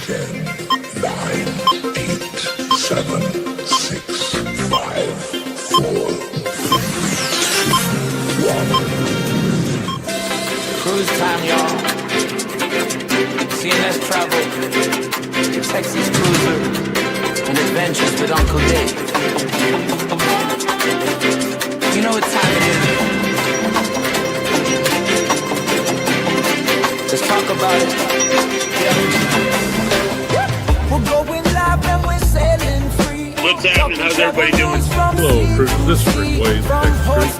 10, 9, 8, 7, 6, 5, 4, 3, 2, 1. Cruise time, y'all. CNS travel, Texas cruiser, and adventures with Uncle Dave. You know what time it is? Let's talk about it. Yeah. We're going live and we're sailing free. What's happening? How's everybody doing? Hello, Cruise. This is Rick Ways, Texas Cruise.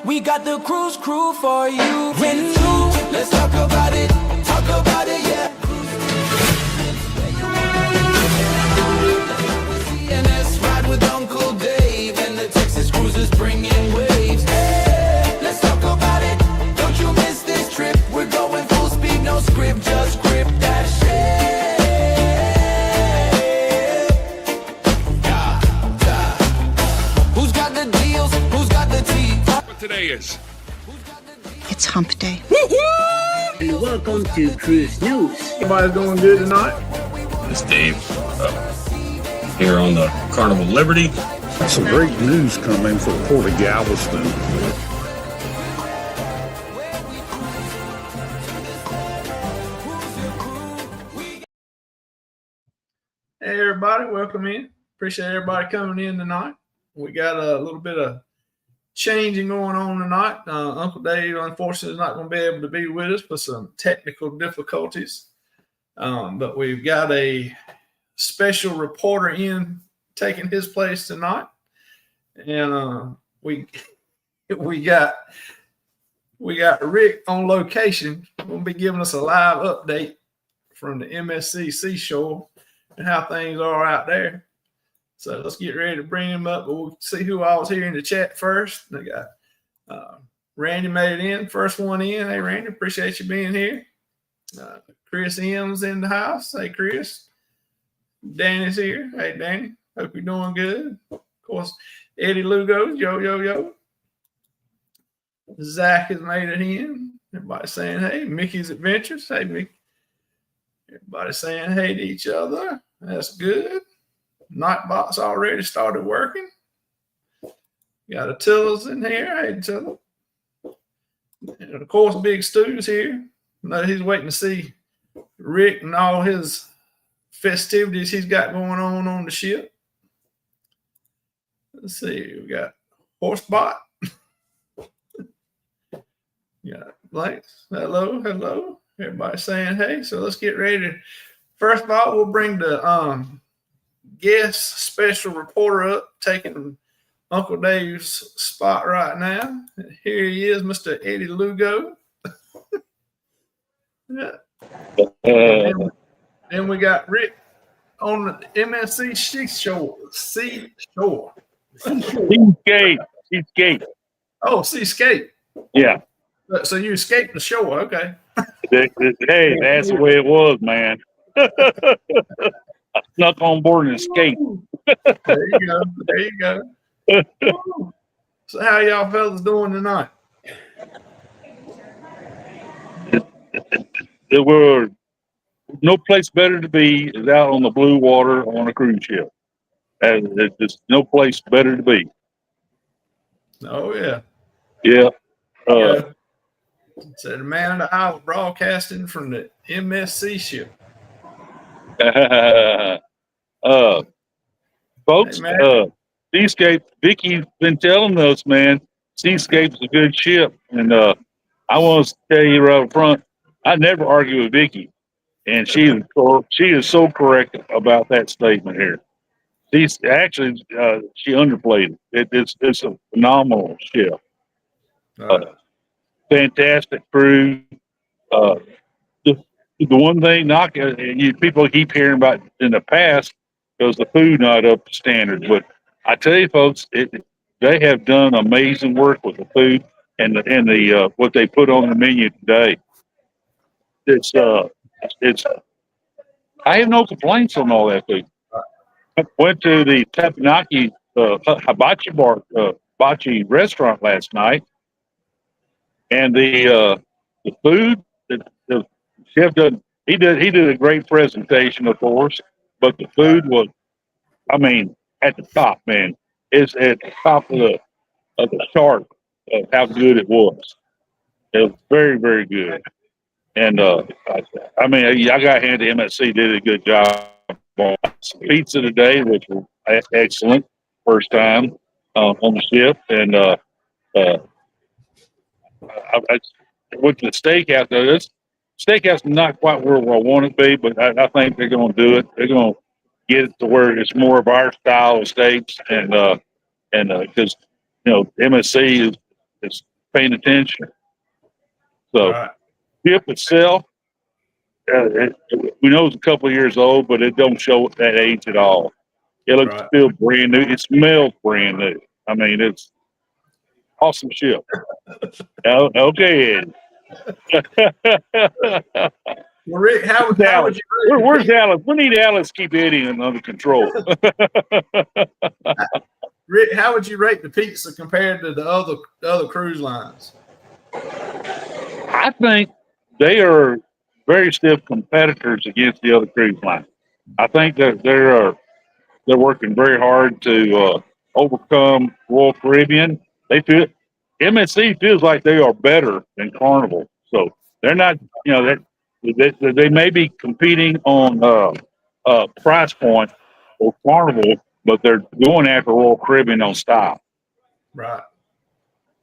We got the cruise crew for you. When you, let's talk about it, yeah. CNS ride with Uncle Dave and the Texas cruisers bringing waves. Hey, let's talk about it. Don't you miss this trip? We're going full speed, no script, just grip that shit. Who's got the deals? Who's got the tea? Today is. It's hump day. And welcome to Cruise News. Everybody's doing good tonight? It's Dave here on the Carnival Liberty. Some great news coming for the Port of Galveston. Hey everybody, welcome in. Appreciate everybody coming in tonight. We got a little bit of changing going on tonight. Uncle Dave, unfortunately, is not going to be able to be with us for some technical difficulties. But we've got a special reporter in taking his place tonight, and we got Rick on location. Will be giving us a live update from the MSC seashore and how things are out there. So let's get ready to bring him up. But we'll see who I was here in the chat first. I got Randy made it in. First one in. Hey, Randy, appreciate you being here. Chris M's in the house. Hey, Chris. Danny's here. Hey, Danny. Hope you're doing good. Of course, Eddie Lugo. Yo. Zach has made it in. Everybody saying, hey, Mickey's Adventures. Hey, Mickey. Everybody saying hey to each other. That's good. Nightbox already started working. Got Attila's in here. Hey, Attila. And of course, Big Stu's here. Now he's waiting to see Rick and all his festivities he's got going on the ship. Let's see. We got Horsebot. Got Blanks. Hello. Everybody saying hey. So let's get ready. First of all, we'll bring the guest special reporter up, taking Uncle Dave's spot right now. Here he is, Mr. Eddie Lugo. Yeah. Then we got Rick on the MSC Seashore. Seascape. Oh, Seascape. Yeah. So you escaped the shore. Okay. Hey, that's the way it was, man. I snuck on board and escaped. There you go. So how y'all fellas doing tonight? There were no place better to be is out on the blue water on a cruise ship. There's no place better to be. Oh yeah. Yeah. So the man of the hour broadcasting from the MSC ship. Folks, Hey, Seascape, Vicky's been telling us, man, Seascape's a good ship. And I want to tell you right up front, I never argue with Vicky. And she is so correct about that statement here. She underplayed it. It's a phenomenal ship. Fantastic crew. The one thing people keep hearing about in the past was the food not up to standard. But I tell you, folks, they have done amazing work with the food and the what they put on the menu today. It's I have no complaints on all that food. I went to the Tapanaki hibachi restaurant last night, and the food, the Chef did. He did a great presentation, of course, but the food was, I mean, at the top, man. It's at the top of the chart of how good it was. It was very, very good. And I mean, I got to hand to MSC did a good job on pizza today, which was excellent. First time on the ship, and I went to the steakhouse. Though this steakhouse is not quite where I want it to be, but I think they're going to do it. They're going to get it to where it's more of our style of steaks, and because MSC is paying attention. So Right. ship itself, we know it's a couple of years old, but it don't show that age at all. It looks Right. still brand new. It smells brand new. I mean, it's awesome ship. Okay, Ed. Well, Rick, how would you rate Where's Dallas? We need Dallas to keep Eddie under control. Rick, how would you rate the pizza compared to the other cruise lines? I think they are very stiff competitors against the other cruise lines. I think that they're working very hard to overcome Royal Caribbean. They feel MSC feels like they are better than Carnival, so they're not. They may be competing on price point for Carnival, but they're going after Royal Caribbean on style. Right.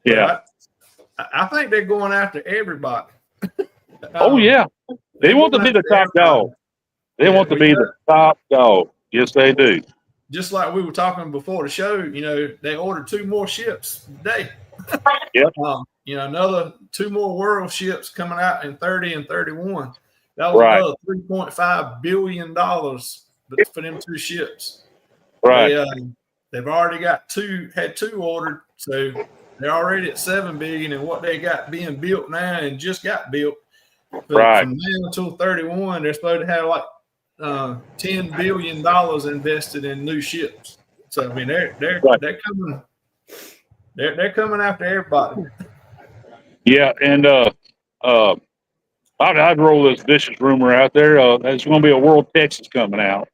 Yeah. I think they're going after everybody. Oh yeah. They want to be the top dog. They want to be the top dog. Yes, they do. Just like we were talking before the show, they ordered 2 more ships today. Yep. Another 2 more world ships coming out in 30 and 31. That was Right. another $3.5 billion for them 2 ships. Right. They've already had two ordered, so they're already at $7 billion, and what they got being built now and just got built. But Right. from now until 31, they're supposed to have like $10 billion invested in new ships. So I mean, they're coming. They're coming after everybody. Yeah, and I'd roll this vicious rumor out there. There's going to be a World Texas coming out.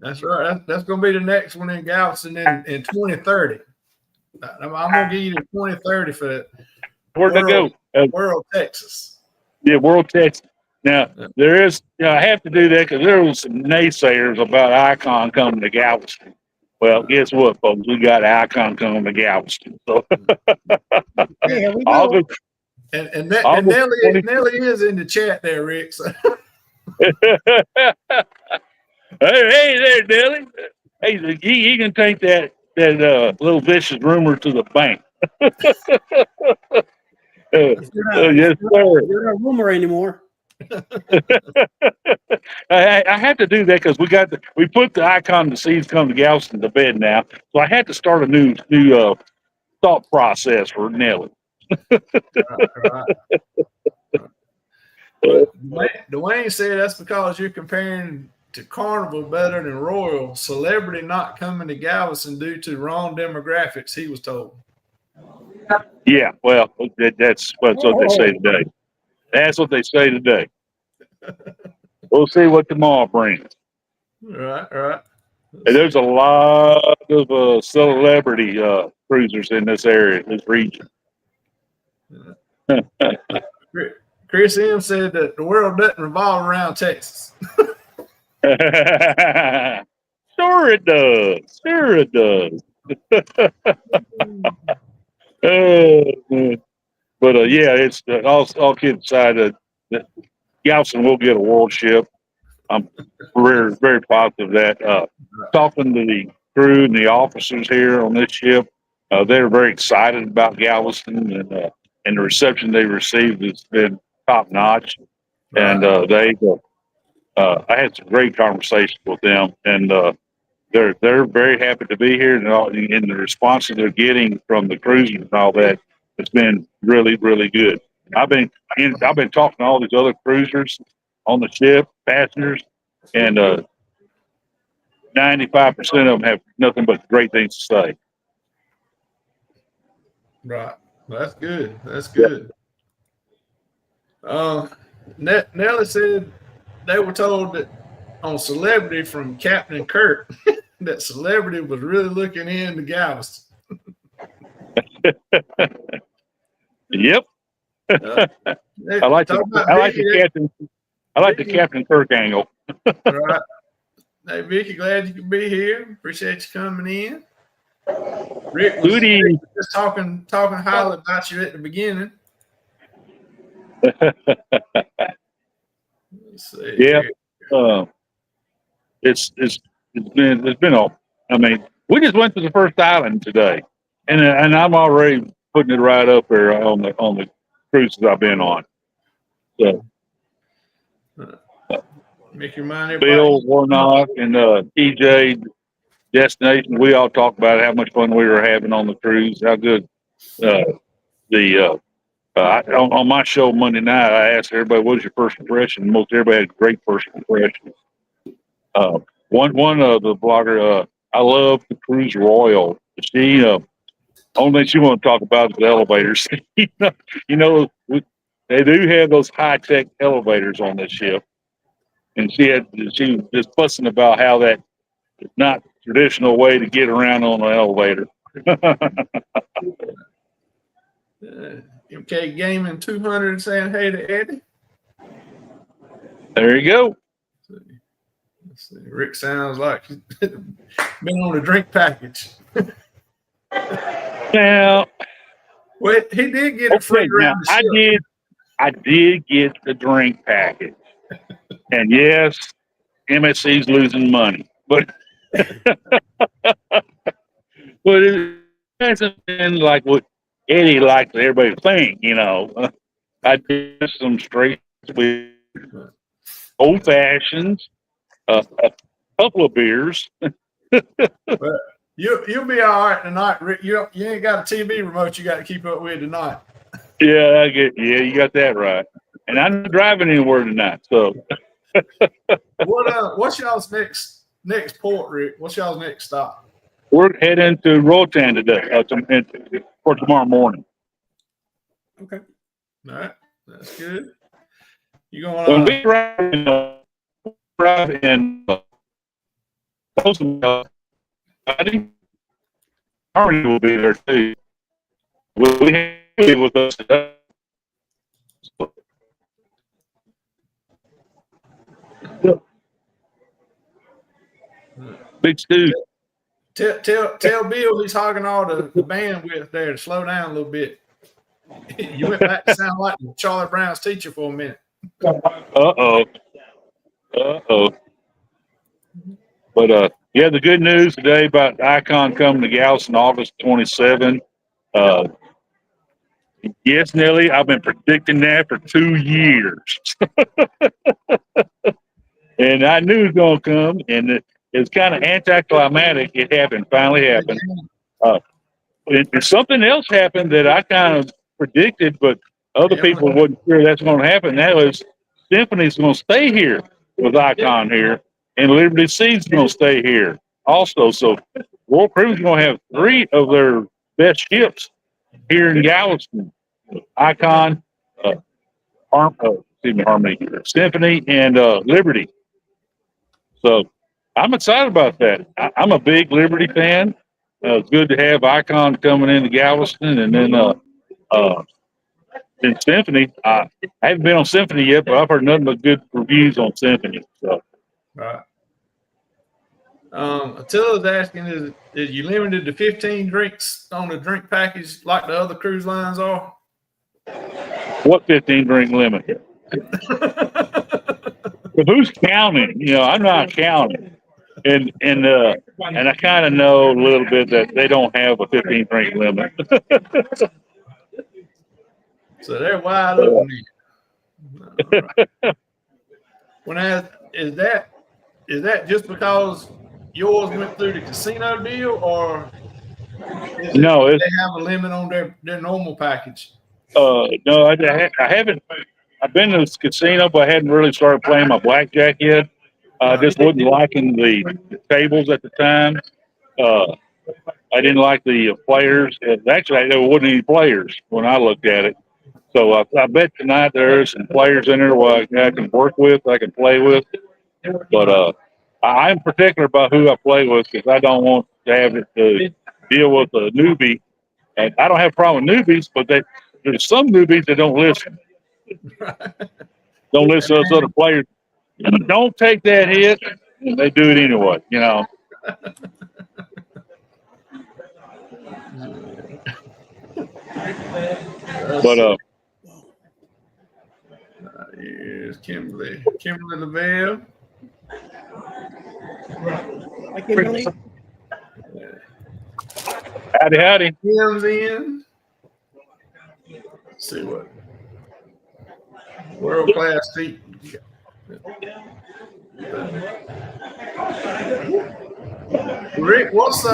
That's right. That's going to be the next one in Galveston in 2030. I'm going to give you the 2030 for that. Where'd they go? World Texas. Yeah, World Texas. Now, there is, I have to do that because there was some naysayers about Icon coming to Galveston. Well, guess what, folks? We got Icon coming to Galveston. So, Yeah, we I'll know. go- And Nelly is in the chat there, Rick. So. hey there, Nelly. Hey, he can take that little vicious rumor to the bank. Yes, sir. You're not a rumor anymore. I have to do that because we put the Icon the Seeds come to Galveston to bed now, so I had to start a new thought process for Nelly. Dwayne said that's because you're comparing to Carnival better than Royal. Celebrity not coming to Galveston due to wrong demographics, he was told. Yeah, well, that's what they say today. That's what they say today. We'll see what tomorrow brings. Right. And there's a lot of celebrity cruisers in this area, this region. Chris M said that the world doesn't revolve around Texas. Sure it does. Sure it does. But yeah, it's all kidding aside. Galveston will get a world ship. I'm very, very positive that. Talking to the crew and the officers here on this ship, they're very excited about Galveston, and the reception they received has been top notch. And I had some great conversations with them, and they're very happy to be here, and the responses they're getting from the cruisers and all that, it's been really, really good. I've been talking to all these other cruisers on the ship, passengers, and 95% of them have nothing but great things to say. Right. That's good. That's good. Nelly said they were told that on Celebrity from Captain Kirk that Celebrity was really looking into Galveston. Yep. I like the Captain Kirk angle. All right. Hey, Vicky, glad you could be here. Appreciate you coming in. Rick was just talking highly about you at the beginning. Let's see. Yeah. It's been I mean, we just went to the first island today, and I'm already putting it right up there on the cruises I've been on. So Make your mind. Bill Warnock and TJ Destination, we all talked about how much fun we were having on the cruise, how good on my show Monday night, I asked everybody, what was your first impression? Most everybody had great first impressions. One of the blogger, I love the Cruise Royal. She, only thing she want to talk about is the elevators. you know, they do have those high-tech elevators on this ship. And she was just fussing about how that is not traditional way to get around on an elevator. MK Gaming 200 saying hey to Eddie. There you go. Let's see. Rick sounds like he's been on a drink package. Now, well, he did get a free round. I did get the drink package. And yes, MSC's losing money, but it hasn't been like what Eddie likes everybody to think, you know. I did some straight with old fashions, a couple of beers. But you'll be all right tonight, Rick. You ain't got a TV remote you got to keep up with tonight. Yeah, you got that right. And I'm not driving anywhere tonight, so. What's y'all's next port, Rick? What's y'all's next stop? We're heading to Roatan today for tomorrow morning. Okay, all right, that's good. You going? When we drive in Friday, Harmony will be there too. We have with us today. Big Stu. Tell Bill he's hogging all the bandwidth there to slow down a little bit. You went back to sound like Charlie Brown's teacher for a minute. Uh-oh. But yeah, the good news today about Icon coming to Galveston August 27. Yes, Nelly, I've been predicting that for 2 years. And I knew it was going to come, and it's kind of anticlimactic. It finally happened. And something else happened that I kind of predicted, but other people wasn't sure that's going to happen. That was Symphony's going to stay here with Icon here, and Liberty Sea's going to stay here also. So World Cruise is going to have 3 of their best ships here in Galveston: Icon, Harmony, Symphony, and Liberty. So I'm excited about that. I'm a big Liberty fan. It's good to have Icon coming into Galveston, and then Symphony. I haven't been on Symphony yet, but I've heard nothing but good reviews on Symphony. So, right. Attila's asking, is you limited to 15 drinks on the drink package like the other cruise lines are? What 15 drink limit? But who's counting? You know, I'm not counting. And I kind of know a little bit that they don't have a 15 drink limit. So they're wide open. Right. Is that just because yours went through the casino deal, or no? They have a limit on their normal package? No, I haven't. I've been to this casino, but I hadn't really started playing my blackjack yet. I just wasn't liking the tables at the time. I didn't like the players. Actually, there wasn't any players when I looked at it. So I bet tonight there's some players in there I can work with, I can play with. But I'm particular about who I play with because I don't want to have it to deal with a newbie. And I don't have a problem with newbies, but there's some newbies that don't listen. Don't listen to those other players. Don't take that hit. And they do it anyway, you know. But here's Kimberly Lavelle. Hi, Kimberly. howdy. Kim's in. Let's see what world class team. Rick, what's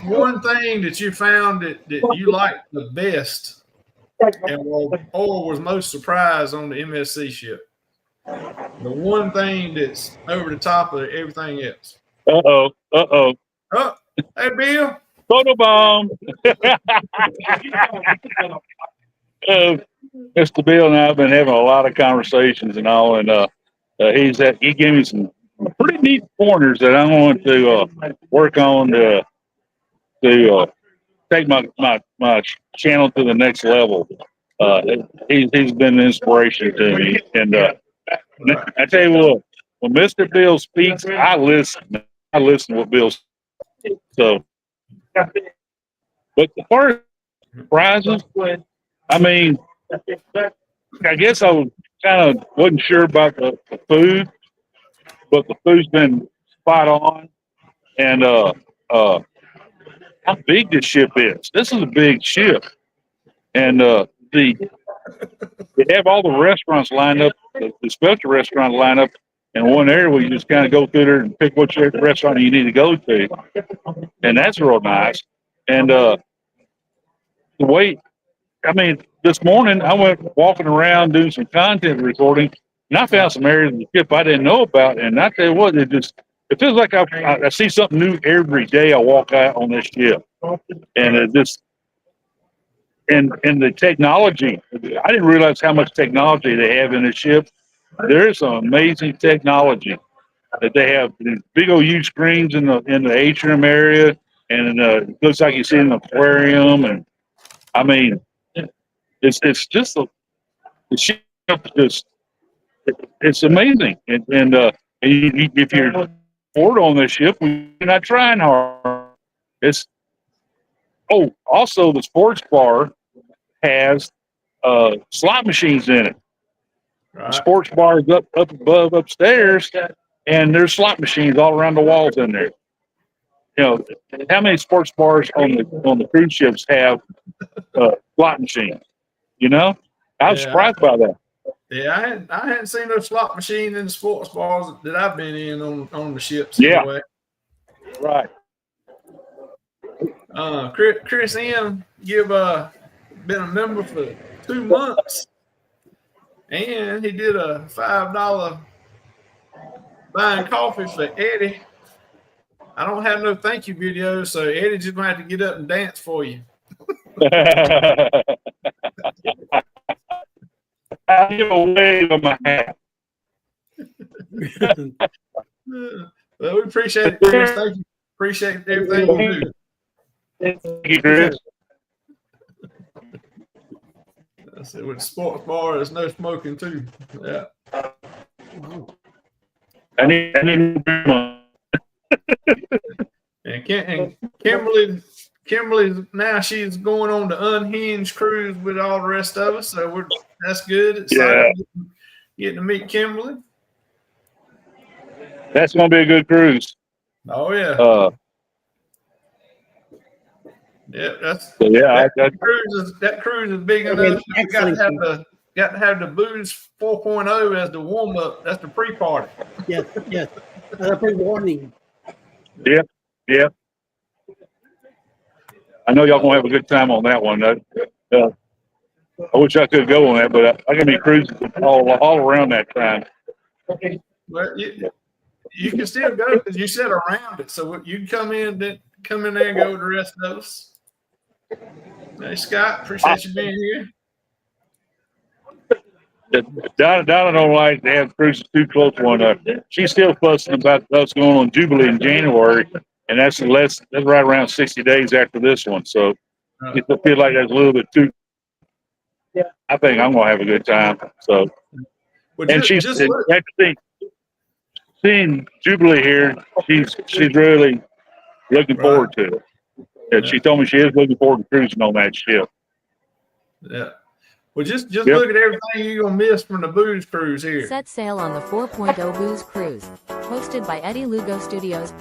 one thing that you found that you liked the best and or was most surprised on the MSC ship? The one thing that's over the top of everything else. Uh-oh. Oh, hey, Bill. Photobomb. Mr. Bill and I have been having a lot of conversations and all, and he gave me some pretty neat pointers that I want to work on to take my channel to the next level. He's been an inspiration to me, and I tell you what, when Mr. Bill speaks, I listen. I listen to what Bill says. So, but the first surprises, I mean, I guess I was wasn't sure about the food, but the food's been spot on. And how big this ship is. This is a big ship. And they have all the restaurants lined up, the special restaurants lined up in one area where you just kind of go through there and pick which restaurant you need to go to. And that's real nice. And the way, I mean, this morning I went walking around doing some content recording, and I found some areas of the ship I didn't know about. And I tell you what, it feels like I see something new every day I walk out on this ship. And it just, and the technology, I didn't realize how much technology they have in this ship. There is some amazing technology that they have. Big old huge screens in the atrium area, and it looks like you see an aquarium. And I mean, it's just the ship just it's amazing. And if you're bored on this ship, you're not trying hard. Also the sports bar has slot machines in it. Right. The sports bar is up above upstairs, and there's slot machines all around the walls in there. You know, how many sports bars on the cruise ships have slot machines? You know, I was surprised by that. Yeah, I hadn't seen no slot machines in the sports bars that I've been in on the ships. Yeah. Anyway. Right. Chris M, you've been a member for 2 months, and he did a $5 buying coffee for Eddie. I don't have no thank you video, so Eddie just gonna have to get up and dance for you. I give a wave of my hat. Well, we appreciate it, Chris. Thank you. Appreciate everything you do. Thank you, Chris. I said with the sports bar, there's no smoking too. Yeah. I need And Kimberly now she's going on the Unhinged cruise with all the rest of us, so that's good. Excited getting to meet Kimberly. That's going to be a good cruise. Oh yeah. Yeah, that cruise is big enough. You got to have the booze 4.0 as the warm up. That's the pre-party. Yes. Pre-warning. Yeah. I know y'all gonna have a good time on that one. I wish I could go on that, but I'm gonna be cruising all around that time. Well, you can still go because you sit around it, so you can come in there and go with the rest of us. Hey, Scott, appreciate you being here. Donna don't like to have cruises too close to one another. She's still fussing about us going on Jubilee in January, and that's right around 60 days after this one. So I feel like that's a little bit too. I think I'm gonna have a good time. So, Well, and just look, after seeing Jubilee here, she's really looking forward to it. Yeah, she told me she is looking forward to cruising on that ship. yeah. Well, just look at everything you're gonna miss from the booze cruise here. Set sail on the 4.0 Booze Cruise, hosted by Eddie Lugo Studios.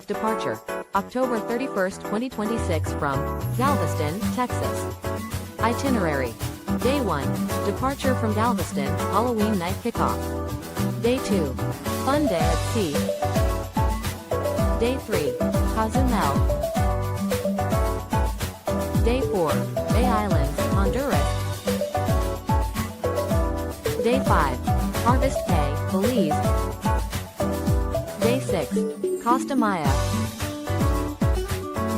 Departure, October 31st, 2026 from Galveston, Texas. Itinerary, Day 1, departure from Galveston, Halloween night kickoff. Day 2, fun day at sea. Day 3, Cozumel. Day 4, Bay Islands, Honduras. Day 5, Harvest Bay, Belize. Day 6, Costa Maya.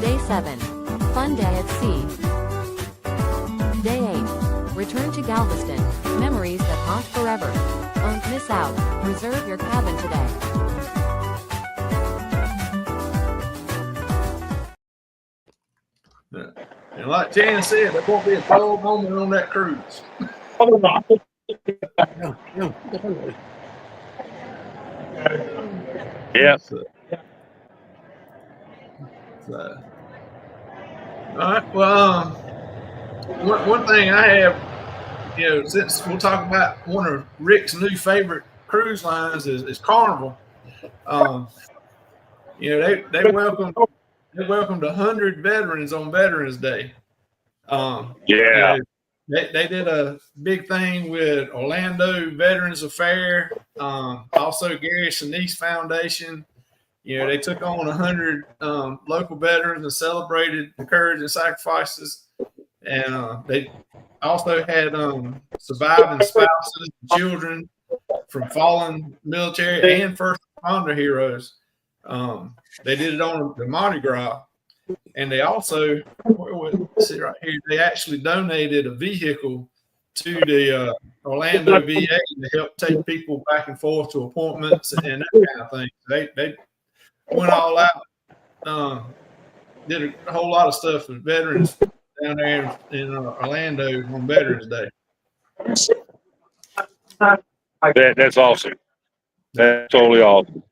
Day 7, fun day at sea. Day 8, return to Galveston, memories that haunt forever. Don't miss out, reserve your cabin today. And like Jan said, there won't be a dull moment on that cruise. Yeah. So, all right. Well, one thing I have, since we'll talk about one of Rick's new favorite cruise lines is Carnival. They welcomed 100 veterans on Veterans Day. Yeah. They did a big thing with Orlando Veterans Affair, also Gary Sinise Foundation. They took on 100 local veterans and celebrated the courage and sacrifices. And they also had surviving spouses and children from fallen military and first responder heroes. They did it on the Mardi Gras. And they also, see right here, they actually donated a vehicle to the Orlando VA to help take people back and forth to appointments and that kind of thing. They went all out, did a whole lot of stuff with veterans down there in Orlando on Veterans Day. That's awesome. That's totally awesome.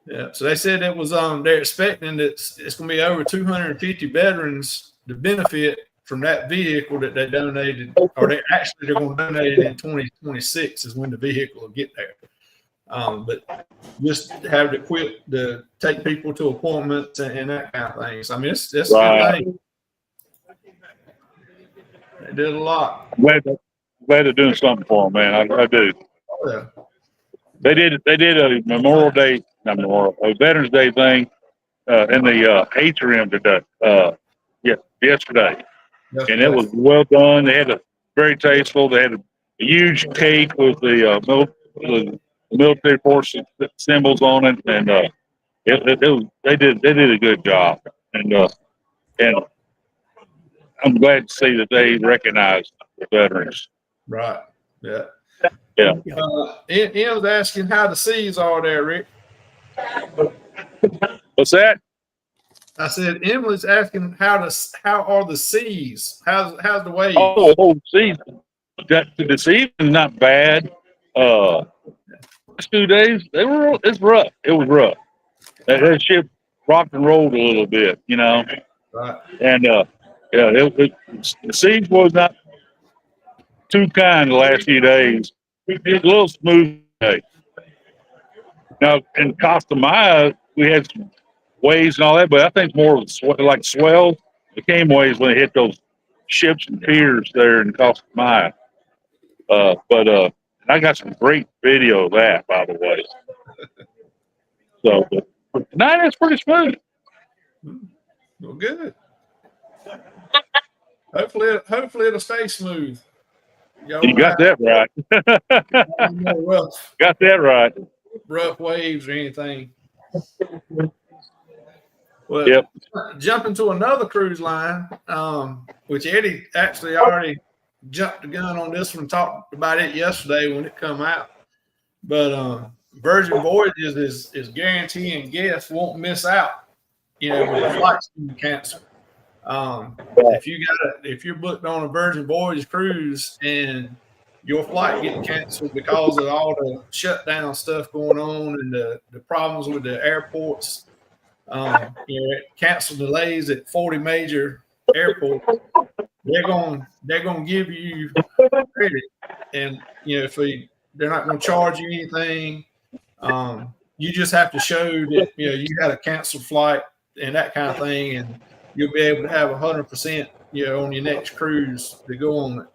Yeah, so they said it was they're expecting that it's going to be over 250 veterans to benefit from that vehicle that they donated, or they're going to donate it in 2026 is when the vehicle will get there. But just have it equipped to take people to appointments and that kind of thing. So, I mean, it's a good thing. They did a lot. Glad they're doing something for them, man. I do. Oh, yeah. They did a Memorial Day, not Memorial, a Veterans Day thing in the atrium today. Yesterday, and it was well done. They had a very tasteful. They had a huge cake with the military force symbols on it, and they did a good job. And I'm glad to see that they recognized the veterans. Right. Yeah. Yeah. Ian was asking how the seas are there, Rick. What's that? I said Emily's asking how are the seas? How's the waves? Oh, seas. The seas is not bad. Last 2 days it's rough. It was rough. That ship rocked and rolled a little bit, Right. And the seas was not too kind the last few days. It was a little smooth today. Now in Costa Maya we had some waves and all that, but I think more like swells. It came waves when it hit those ships and piers there in Costa Maya. But I got some great video of that, by the way. So but tonight it's pretty smooth. Well, good. Hopefully it'll stay smooth. You got that right. Got that right. Rough waves or anything. Well, yep. Jumping to another cruise line, which Eddie actually already jumped the gun on this one. Talked about it yesterday when it come out. But Virgin Voyages is guaranteeing guests won't miss out. With the flights being canceled. If you're booked on a Virgin Voyage cruise and your flight getting canceled because of all the shutdown stuff going on and the problems with the airports, cancel delays at 40 major airports, they're going to give you credit, and if they're not going to charge you anything, you just have to show that you had a canceled flight and that kind of thing, and you'll be able to have 100% on your next cruise to go on it.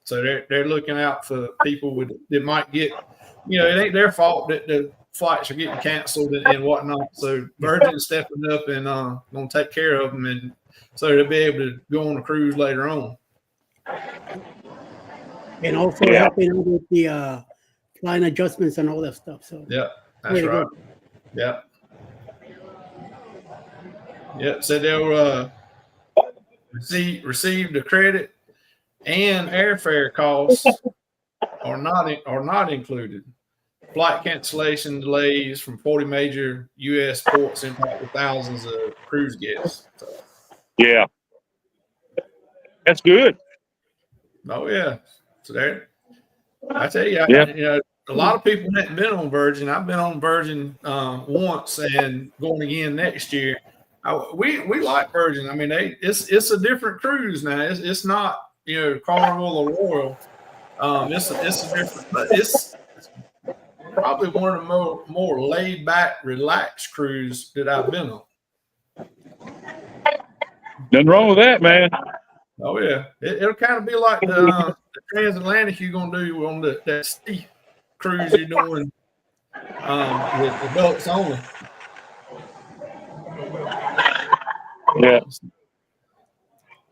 So they're looking out for people that might get it ain't their fault that the flights are getting canceled and whatnot. So Virgin's stepping up and going to take care of them, and so they'll be able to go on a cruise later on. And also helping out with the flying adjustments and all that stuff. So yeah, that's right. Yeah. Yeah, so they'll receive the credit, and airfare costs are not included. Flight cancellation delays from 40 major U.S. ports impacted thousands of cruise guests. So. Yeah, that's good. Oh yeah, so there. I tell you, a lot of people haven't been on Virgin. I've been on Virgin once, and going again next year. We like Virgin. I mean, it's a different cruise now. It's not Carnival or Royal. It's a different, but it's probably one of the more laid back, relaxed cruise that I've been on. Nothing wrong with that, man. Oh yeah, it'll kind of be like the transatlantic you're gonna do on that sea cruise you're doing with adults only. Yeah.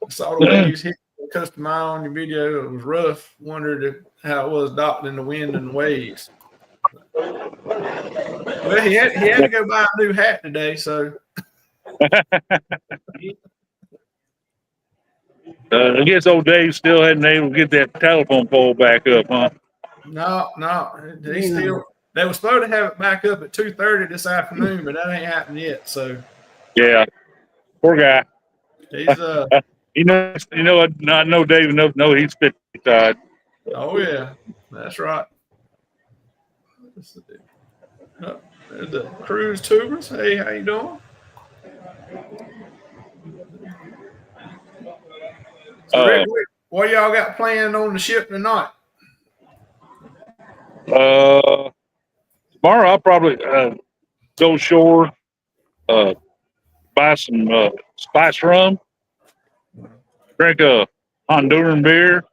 I saw the waves hit the custom eye on your video. It was rough. Wondered how it was docked in the wind and the waves. Well, he had to go buy a new hat today, so. I guess old Dave still hadn't been able to get that telephone pole back up, huh? No. They were supposed to have it back up at 2:30 this afternoon, but that ain't happened yet. So. Yeah. Poor guy. He's I know Dave. No, he's 55. Oh yeah, that's right. There's the cruise tubers. Hey, how you doing? So Rick, what y'all got planned on the ship tonight? Tomorrow I'll probably go ashore, buy some spice rum, drink a Honduran beer,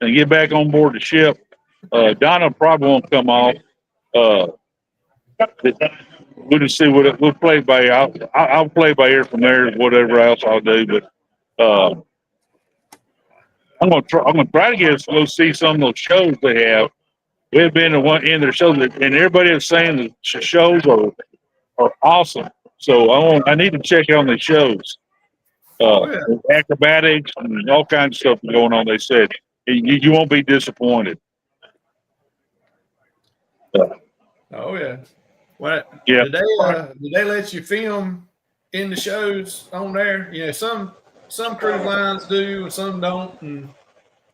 and get back on board the ship. Donna probably won't come off. We'll just see we'll play by. I'll play by ear from there. Whatever else I'll do, but I'm gonna try to get us to go see some of those shows they have. We've been to one in their shows, and everybody is saying the shows are awesome. So I need to check out the shows. Acrobatics and all kinds of stuff going on. They said you won't be disappointed. Oh yeah. What? Yeah. Did they let you film in the shows on there? Some cruise lines do, and some don't. And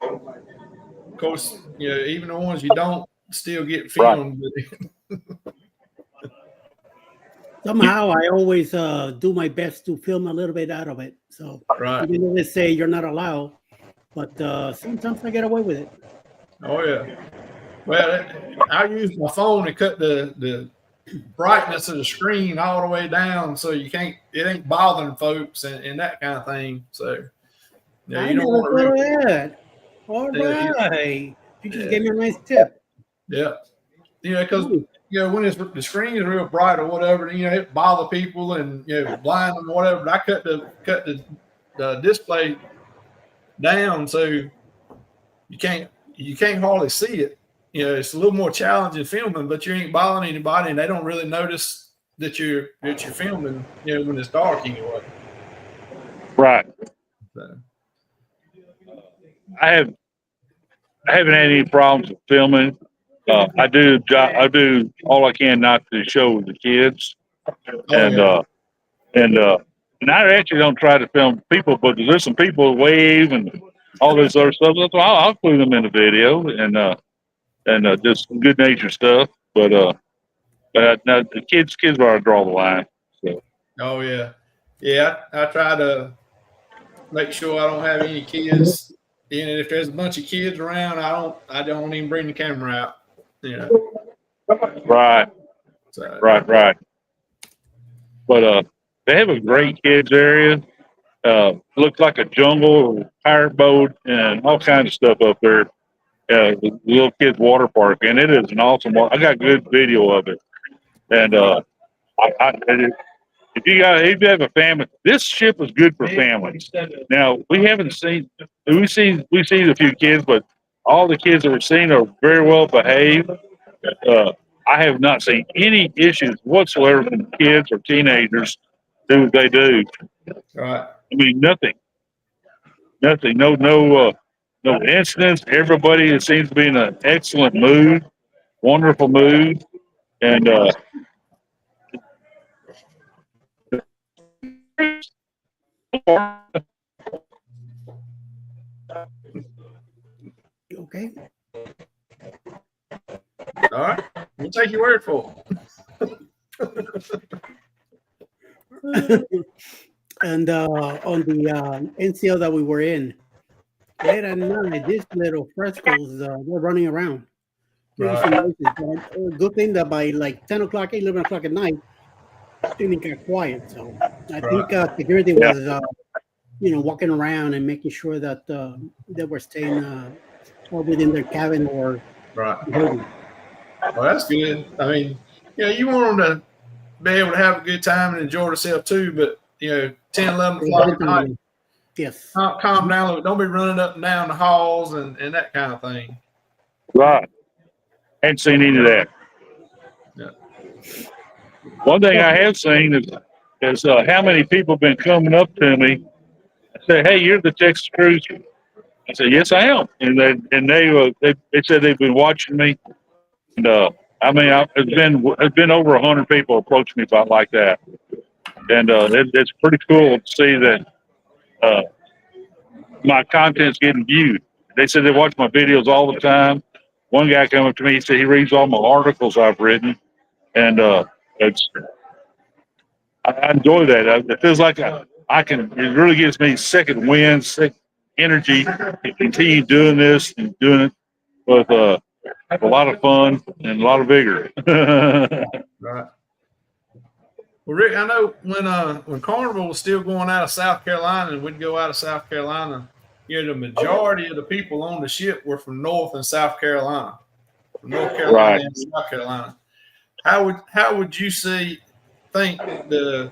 of course, even the ones you don't still get filmed. Right. Somehow, I always do my best to film a little bit out of it. So even though they say you're not allowed, but sometimes I get away with it. Oh yeah. Well, I use my phone to cut the brightness of the screen all the way down, so it ain't bothering folks and that kind of thing. So I never thought of that. All right, you just gave me a nice tip. Yeah, because when the screen is real bright or whatever, it bother people and blind them or whatever. But I cut the display down so you can't hardly see it. It's a little more challenging filming, but you ain't bothering anybody, and they don't really notice that you're filming. When it's dark anyway. Right. So. I have I haven't had any problems with filming. I do all I can not to show the kids, and I actually don't try to film people, but there's some people wave and all this other stuff. So I'll include them in the video and just good natured stuff. But now the kids where I draw the line. So. Oh yeah. I try to make sure I don't have any kids. And if there's a bunch of kids around, I don't even bring the camera out. Right. So, Right. But they have a great kids area. Looks like a jungle, pirate boat, and all kinds of stuff up there. The little kids water park, and it is an awesome. I got good video of it, and if you have a family, this ship is good for families. Now we see a few kids, but all the kids that we're seeing are very well behaved. I have not seen any issues whatsoever from kids or teenagers do what they do. right. I mean, nothing. No incidents. Everybody seems to be in an excellent mood, wonderful mood, and Okay. All right. We'll take your word for it. And on the NCL that we were in, late at night, these little frescoes were running around. Right. Good thing that by like 10 o'clock, 11 o'clock at night, things got quiet. So I think security was, walking around and making sure that they were staying within their cabin or Right. building. Well, that's good. I mean, you want them to be able to have a good time and enjoy themselves too, but 10, 11 o'clock at night, Yes. calm down a little. Don't be running up and down the halls and that kind of thing. right. Ain't seen any of that. Yeah. One thing I have seen is how many people have been coming up to me and say, "Hey, you're the Texas Cruiser." I said, "Yes, I am," and they said they've been watching me, and it's been over 100 people approach me about like that, and it's pretty cool to see that my content's getting viewed. They said they watch my videos all the time. One guy came up to me, he said he reads all my articles I've written, and I enjoy that. It feels like it really gives me second wind, energy to continue doing this and doing it with a lot of fun and a lot of vigor. Right. Well, Rick, I know when Carnival was still going out of South Carolina and we'd go out of South Carolina, the majority of the people on the ship were from North and South Carolina, from North Carolina Right. and South Carolina. How would you think the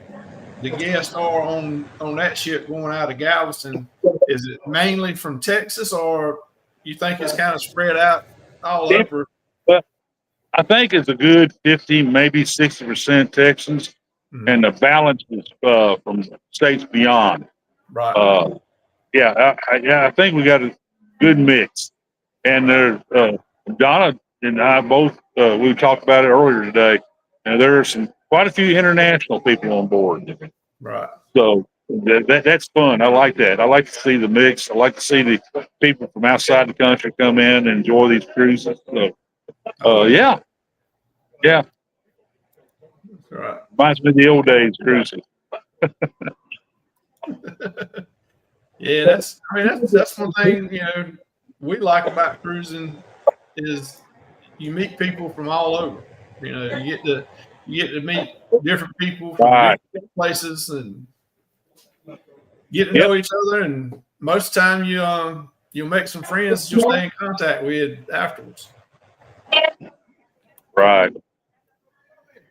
guests are on that ship going out of Galveston? Is it mainly from Texas, or you think it's kind of spread out all over? I think it's a good 50, maybe 60% Texans, and the balance is from states beyond. Right. I think we got a good mix. And Donna and I both we talked about it earlier today. And there are quite a few international people on board. Right. So that's fun. I like that. I like to see the mix. I like to see the people from outside the country come in and enjoy these cruises. So, yeah. Right. Reminds me of the old days cruising. Yeah, that's one thing we like about cruising is you meet people from all over. You get to meet different people from Right. different places and get to know each other. And most of the time, you'll make some friends you'll stay in contact with afterwards. Right.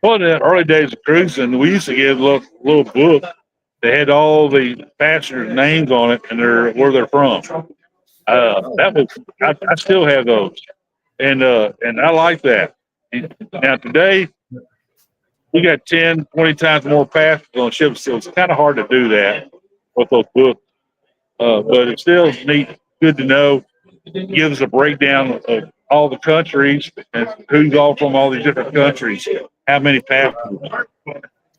Well, in the early days of cruising, we used to get a little book. They had all the passengers' names on it and where they're from. I still have those, and I like that. Now today, we got 10, 20 times more passengers on ships, so it's kind of hard to do that with those books. But it's still neat, good to know. gives a breakdown of all the countries and who's all from all these different countries, how many passengers.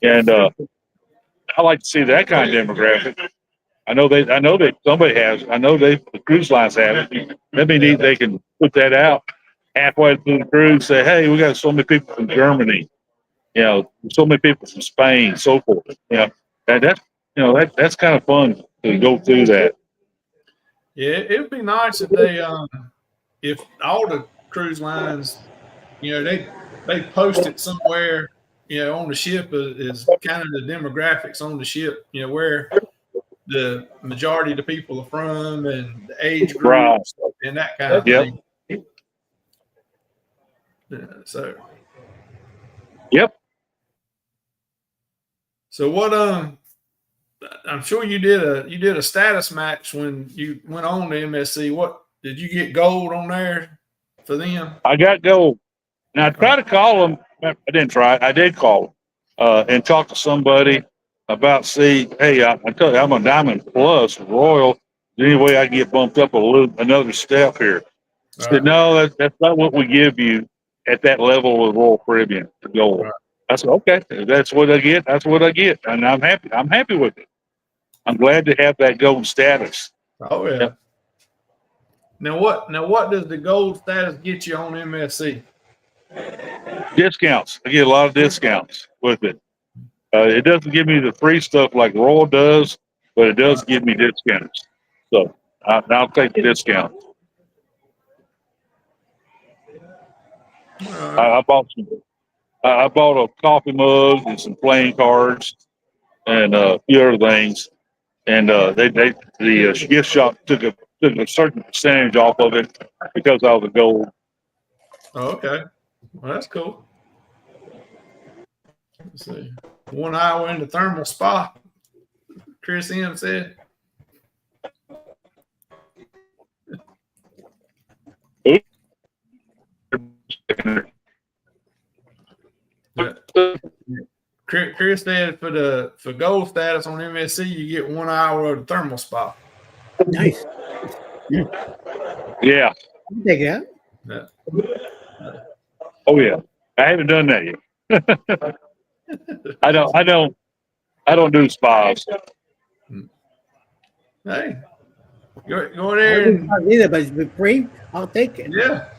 And I like to see that kind of demographic. I know that somebody has. I know the cruise lines have it. That'd be neat. They can put that out halfway through the cruise. Say, hey, we got so many people from Germany. You know, so many people from Spain, so forth. You know, that's kind of fun to go through that. Yeah, it would be nice if they if all the cruise lines, you know, they post it somewhere, you know, on the ship is kind of the demographics on the ship, you know, where the majority of the people are from and the age groups Right. and that kind of Yep. thing. So Yep. So what? I'm sure you did a status match when you went on to MSC. What did you get gold on there for them? I got gold. Now I tried to call them. I didn't try. I did call them and talk to somebody about. See, hey, I tell you, I'm a Diamond Plus Royal. Is there any way I can get bumped up another step here? I said, no, that's not what we give you at that level of Royal Caribbean for gold. Right. I said, okay, if that's what I get. That's what I get, and I'm happy. I'm happy with it. I'm glad to have that gold status. Oh yeah. Yep. Now what does the gold status get you on MSC? Discounts. I get a lot of discounts with it. It doesn't give me the free stuff like Royal does, but it does give me discounts. So I'll take the discount. I bought some. I bought a coffee mug and some playing cards and a few other things. And the gift shop took a certain percentage off of it because of the gold. Oh, okay. Well, that's cool. Let's see. 1 hour in the thermal spa. Chris M said. Chris said for gold status on MSC, you get 1 hour of the thermal spa. Nice. Yeah. I'll take that. Yeah. Oh yeah. I haven't done that yet. I don't do spas. Hey, go there and Neither, but it's free. I'll take it. yeah.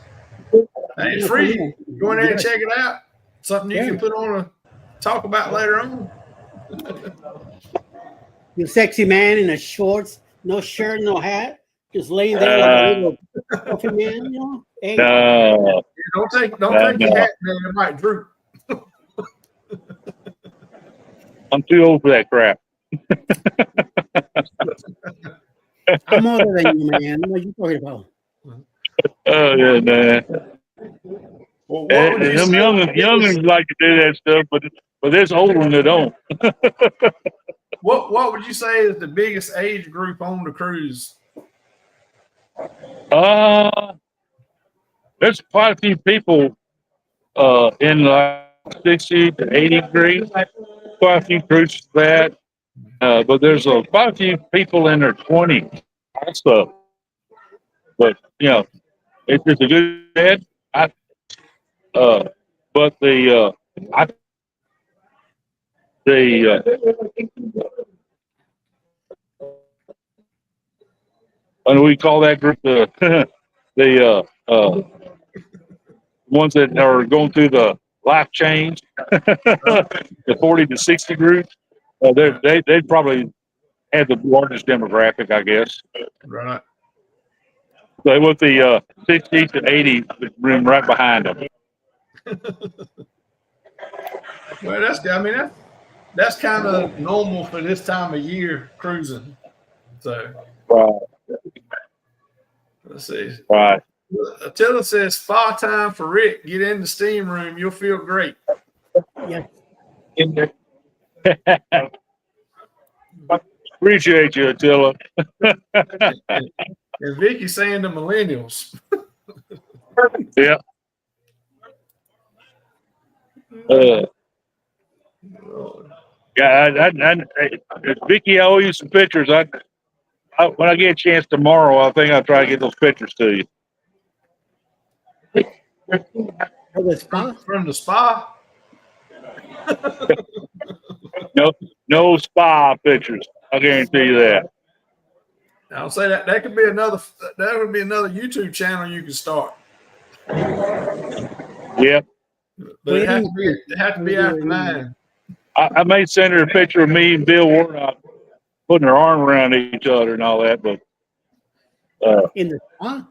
Hey, it's free. Go in there and check it out. Something you can put on a talk about later on. You sexy man in a shorts, no shirt, no hat, just laying there like a little coffee man, you know? Hey, No. Don't take your hat there, it might droop. I'm too old for that crap. I'm older than you, man. What are you talking about? Oh yeah, man. Well, what would you Them say youngins like to do that stuff, but there's older ones that don't. what would you say is the biggest age group on the cruise? There's quite a few people in like 60 to 80 degrees. Quite a few groups for that. But there's quite a few people in their 20s also. But you know, it's a good bed. But and we call that group the ones that are going through the life change, the 40 to 60 group. They probably have the largest demographic, I guess. Right. So with the 60 to 80 room right behind them. Well, that's good. I mean, that's kind of normal for this time of year cruising. So Right. let's see. Right. Attila says spa time for Rick. Get in the steam room. You'll feel great. Yeah. Appreciate you, Attila. And Vicky's saying the millennials. Yeah. Yeah, Vicky, I owe you some pictures. when I get a chance tomorrow, I think I'll try to get those pictures to you. Oh, the spa? From the spa. No spa pictures. I guarantee you that. I'll say that could be another YouTube channel you can start. Yep. But it has to be after 9. I may send her a picture of me and Bill Warnock putting our arm around each other and all that, but In the spa?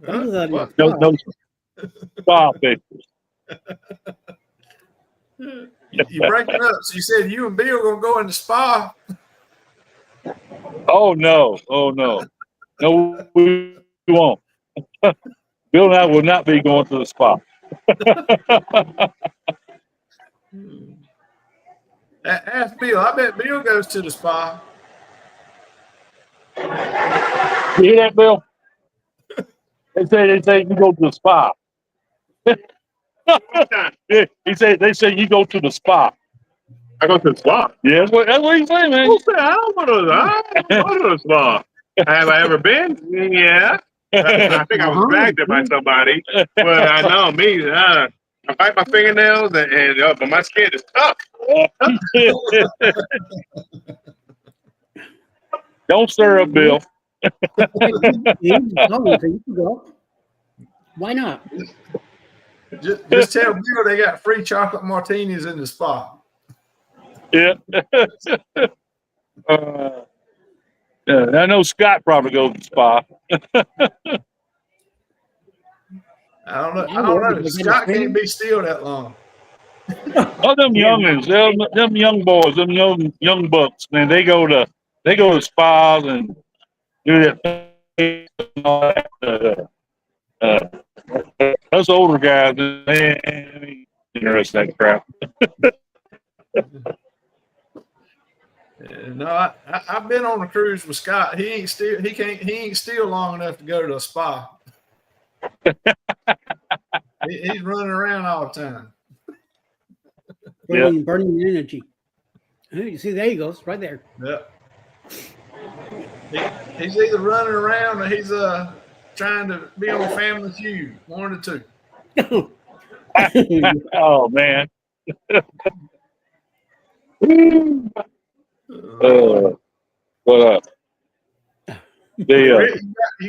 Don't do that in the no, spa. no spa pictures. You breaking up. So you said you and Bill gonna go in the spa. Oh no, no, we won't. Bill and I will not be going to the spa. Ask Bill. I bet Bill goes to the spa. You hear that, Bill? They say you go to the spa. Yeah, they say you go to the spa. I go to the spa. Yeah, that's what he's saying, man. Who said I don't go to the spa? Have I ever been? Yeah. I think I was dragged there by somebody. But I know me. I bite my fingernails but my skin is tough. Don't stir up, Bill. You can go. Why not? Just tell Bill they got free chocolate martinis in the spa. Yeah. I know Scott probably goes to the spa. I don't know. Scott can't be still that long. Oh, them youngins, them young boys, them young bucks, man, they go to spas and do that thing and all that. Us older guys, they ain't interested in that crap. No, I've been on a cruise with Scott. He ain't still long enough to go to a spa. He's running around all the time. Burning energy. You see, there he goes, right there. Yep. He's either running around or he's trying to be on Family Feud. One of the two. Oh man. You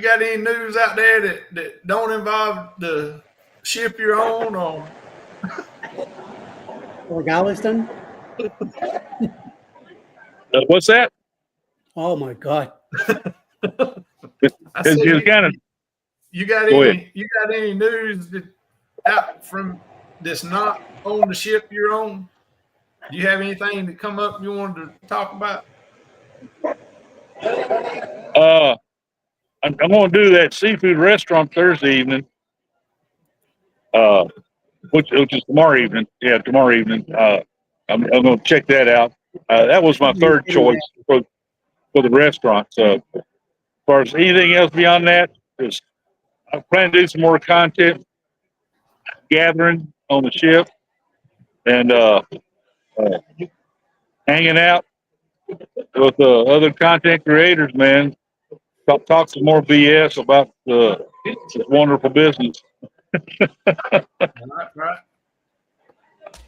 got any news out there that don't involve the ship you're on or Galveston? What's that? Oh my God! You got any news out from that's not on the ship you're on? Do you have anything that come up you wanted to talk about? I'm going to do that seafood restaurant Thursday evening, which is tomorrow evening. Yeah, tomorrow evening. I'm going to check that out. That was my third choice for the restaurant. So, as far as anything else beyond that, I plan to do some more content gathering on the ship and hanging out with other content creators, man. Talk some more BS about this wonderful business. Right.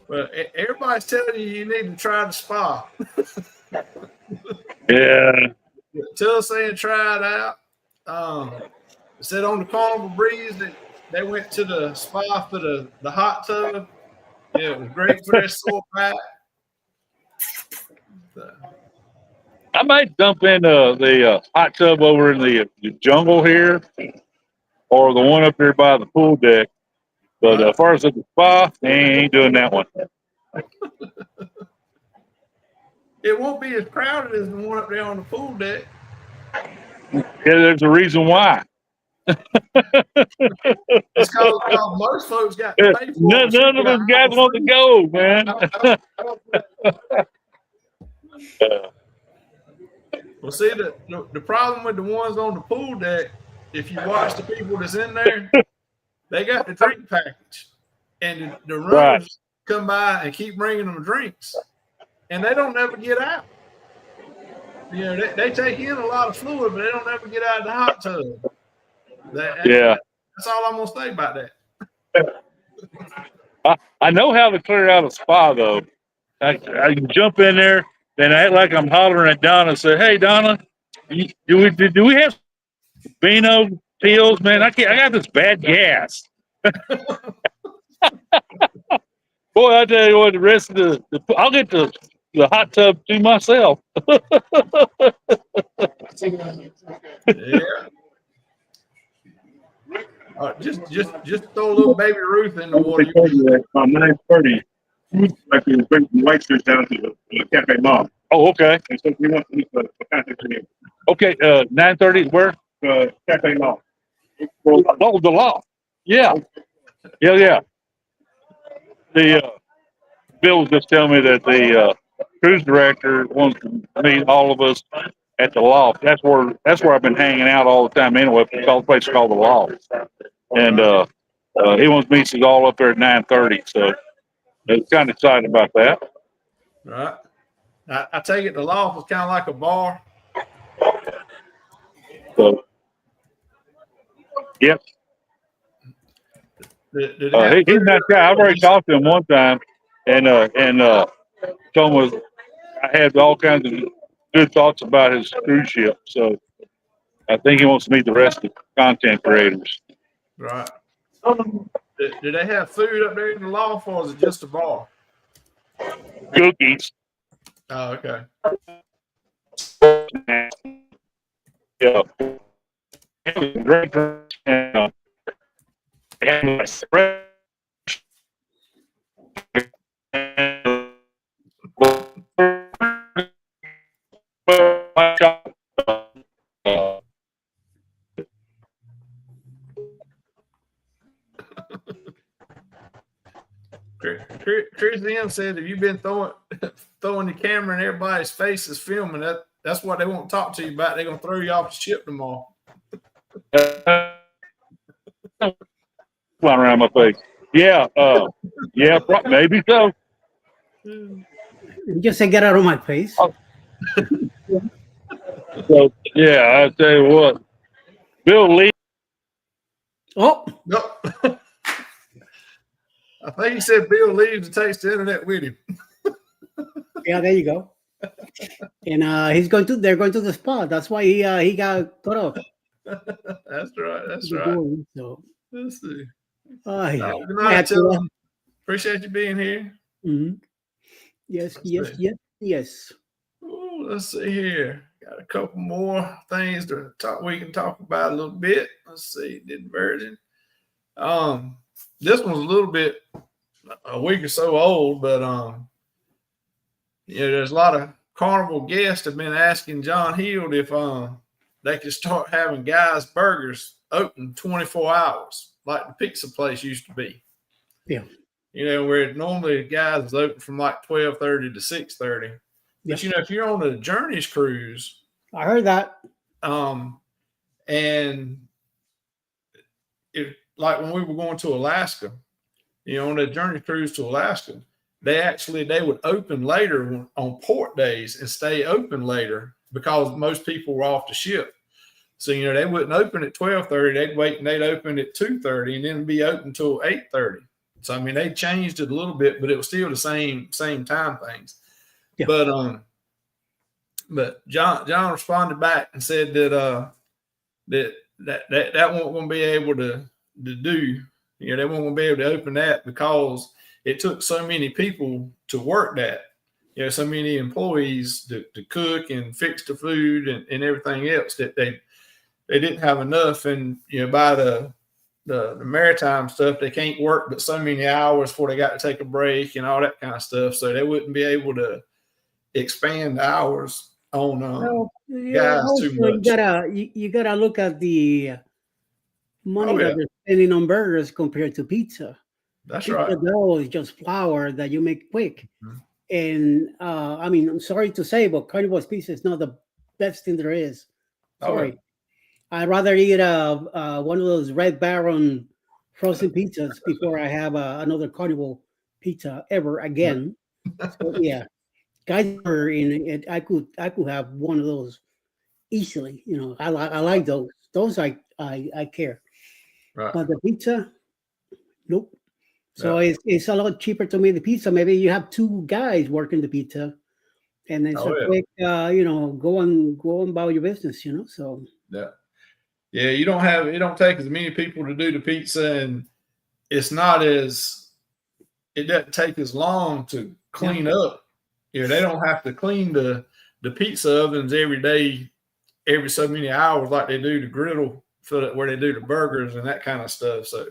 Well, everybody's telling you need to try the spa. Yeah. Tell us saying try it out. It said on the Carnival Breeze that they went to the spa for the hot tub. Yeah, it was great for their sore back. I might dump in the hot tub over in the jungle here, or the one up there by the pool deck. But as far as at the spa, they ain't doing that one. It won't be as crowded as the one up there on the pool deck. Yeah, there's a reason why. It's because most folks got to pay for it. None of those guys want to go, man. Well, see, the problem with the ones on the pool deck, if you watch the people that's in there, they got the drink package. And the runners come by and keep bringing them drinks. And they don't ever get out. You know, they take in a lot of fluid, but they don't ever get out of the hot tub. Yeah. That's all I'm gonna say about that. I know how to clear out a spa though. I can jump in there and act like I'm hollering at Donna and say, "Hey Donna, do we have Beano pills, man? I got this bad gas." Boy, I tell you what, the rest of I'll get the hot tub to myself. Yeah. Just throw a little baby Ruth in the water. 9:30. Like we bring some white shirts down to the Cafe Mall. Oh, okay. And so we want to meet the contact with you. Okay, 9:30, where? Cafe Mall. Oh, the law. Yeah. Yeah. The Bill was just telling me that the cruise director wants to meet all of us at the loft. That's where I've been hanging out all the time anyway. The place is called the loft, and he wants to meet us all up there at 9:30. So I'm kind of excited about that. Right. I take it the loft is kind of like a bar. So, yep. Did He's a nice guy. I've already talked to him one time, and told him I had all kinds of good thoughts about his cruise ship. So I think he wants to meet the rest of the content creators. Right. Do they have food up there in the loft, or is it just a bar? Cookies. Oh, okay. Yeah. Great. Chris M said, "Have you been throwing the camera in everybody's faces, filming that? That's what they won't talk to you about. They're gonna throw you off the ship tomorrow." Flying around my face. Yeah. Maybe so. Just say, get out of my face. So yeah, I tell you what, Bill Lee. Oh, Nope. I think he said Bill leaves and takes the internet with him. yeah, there you go. And they're going to the spa. That's why he got cut off. That's right. That's right. So let's see. Yeah. Good night, Tim. Appreciate you being here. Mm-hmm. Yes. Ooh, let's see here. Got a couple more things to talk. We can talk about a little bit. Let's see. Did version. This one's a little bit a week or so old, but there's a lot of Carnival guests have been asking John Hield if they could start having Guys Burgers open 24 hours like the pizza place used to be. Yeah. Where normally Guys is open from like 12:30 to 6:30. But if you're on a Journeys cruise, I heard that. And if like when we were going to Alaska, on a Journey cruise to Alaska, they would open later on port days and stay open later because most people were off the ship. So, they wouldn't open at 12:30. They'd wait and they'd open at 2:30 and then be open until 8:30. So, I mean, they changed it a little bit, but it was still the same time things. Yeah. But John responded back and said that that won't going to be able to do. They won't going to be able to open that because it took so many people to work that. So many employees to cook and fix the food and everything else that they didn't have enough. And by the maritime stuff, they can't work but so many hours before they got to take a break and all that kind of stuff. So they wouldn't be able to expand the hours on Guys too much. You gotta look at the money that they're spending on burgers compared to pizza. That's pizza right. dough is just flour that you make quick. Mm-hmm. And I mean, I'm sorry to say, but Carnival's pizza is not the best thing there is. Sorry. I'd rather eat one of those Red Baron frozen pizzas before I have another Carnival pizza ever again. So, yeah. Guys were in it. I could have one of those easily. You know, I like those. Those I care. Right. But the pizza, nope. So it's a lot cheaper to make the pizza. Maybe you have two guys working the pizza, and it's a quick, go on about your business. You know, so Yeah. It don't take as many people to do the pizza, and it doesn't take as long to clean up. They don't have to clean the pizza ovens every day, every so many hours like they do the griddle where they do the burgers and that kind of stuff. So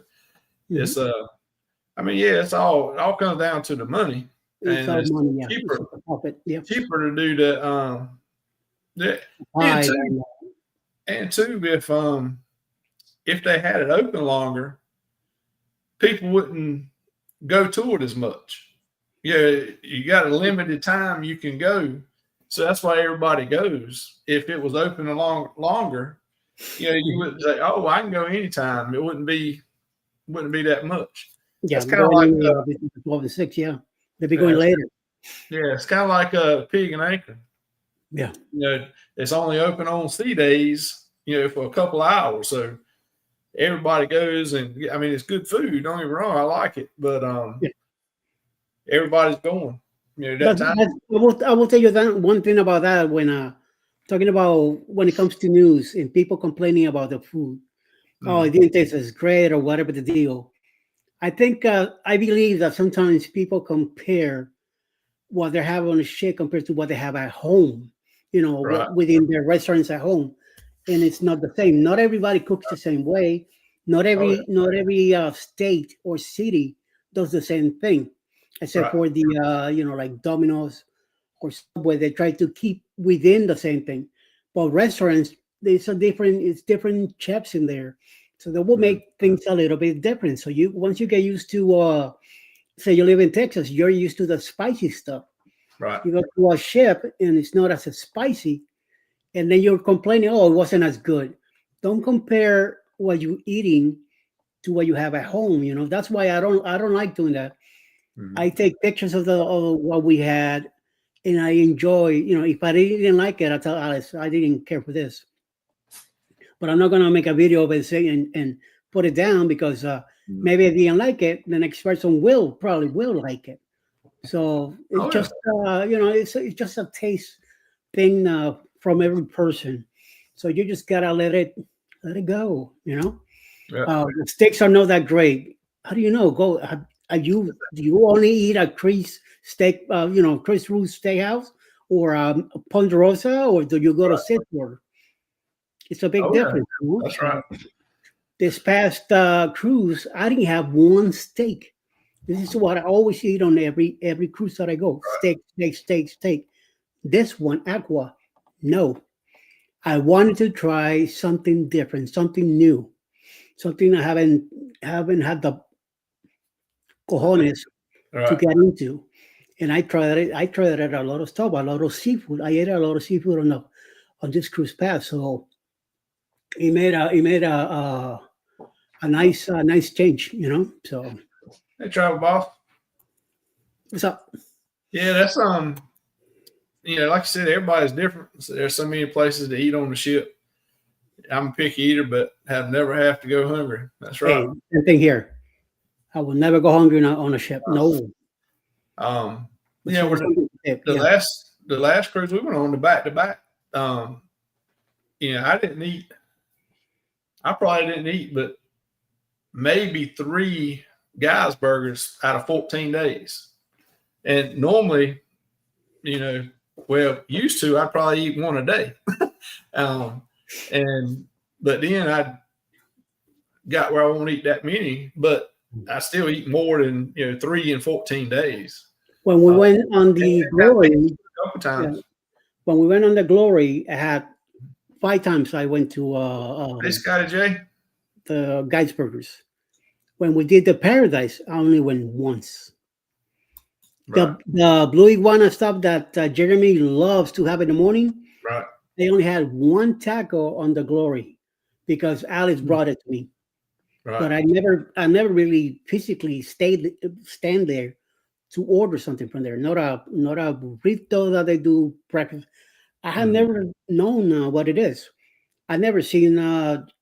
it's it all comes down to the money. it's all And it's money. Yeah, cheaper. it's a profit. Yeah. cheaper to do the Pie and two, if they had it open longer, people wouldn't go to it as much. You got a limited time you can go, so that's why everybody goes. If it was open longer, you wouldn't say, "Oh, I can go anytime." It wouldn't be that much. Yeah, It's kind of like 12 to 6. Yeah, they'll be going later. it's kind of like a Pig and Anchor. Yeah. It's only open on C days, for a couple of hours. So everybody goes, and I mean, it's good food. Don't get me wrong, I like it, but everybody's going. I will tell you that one thing about that when talking about when it comes to news and people complaining about the food. Oh, it didn't taste as great or whatever the deal. I think I believe that sometimes people compare what they have on the ship compared to what they have at home. Right. Within their restaurants at home, and it's not the same. Not everybody cooks the same way. Not every state or city does the same thing, except for the like Domino's or Subway. They try to keep within the same thing, but restaurants it's different chefs in there, so they will make things a little bit different. So once you get used to say you live in Texas, you're used to the spicy stuff. Right. You go to a ship and it's not as spicy, and then you're complaining, oh, it wasn't as good. Don't compare what you're eating to what you have at home. That's why I don't like doing that. Mhm. I take pictures of what we had, and I enjoy. If I didn't like it, I tell Alice I didn't care for this. But I'm not gonna make a video of it and put it down because maybe I didn't like it. The next person probably will like it. So it's just it's just a taste thing from every person. So you just gotta let it go. Yeah. The steaks are not that great. How do you know? Do you only eat a Chris steak? Chris Ruth's Steakhouse or Ponderosa, or do you go to Sitward? It's a big difference. That's right. This past cruise, I didn't have one steak. This is what I always eat on every cruise that I go. Steak. This one, Aqua, no. I wanted to try something different, something new, something I haven't had the cojones to get into. And I tried it. I tried it a lot of stuff, a lot of seafood. I ate a lot of seafood on this cruise pass. So it made a nice change, So Hey, Travel Boss. what's up? Yeah, that's like I said, everybody's different. So there's so many places to eat on the ship. I'm a picky eater, but never have to go hungry. That's right. Hey, same thing here. I will never go hungry on a ship. No. The last cruise we went on, the back-to-back, I didn't eat. I probably didn't eat, but maybe 3 guys burgers out of 14 days. And normally, used to, I'd probably eat one a day. But then I got where I won't eat that many, but I still eat more than 3 in 14 days. When we went on the Glory, a couple times. When we went on the Glory, I had 5 times I went to Hey, Scotty J. the Guys Burgers. When we did the Paradise, I only went once. Right. The Blue Iguana stuff that Jeremy loves to have in the morning, Right. they only had 1 taco on the Glory because Alice brought it to me. Right. But I never really physically stand there to order something from there, not a burrito that they do breakfast. I have never known what it is. I've never seen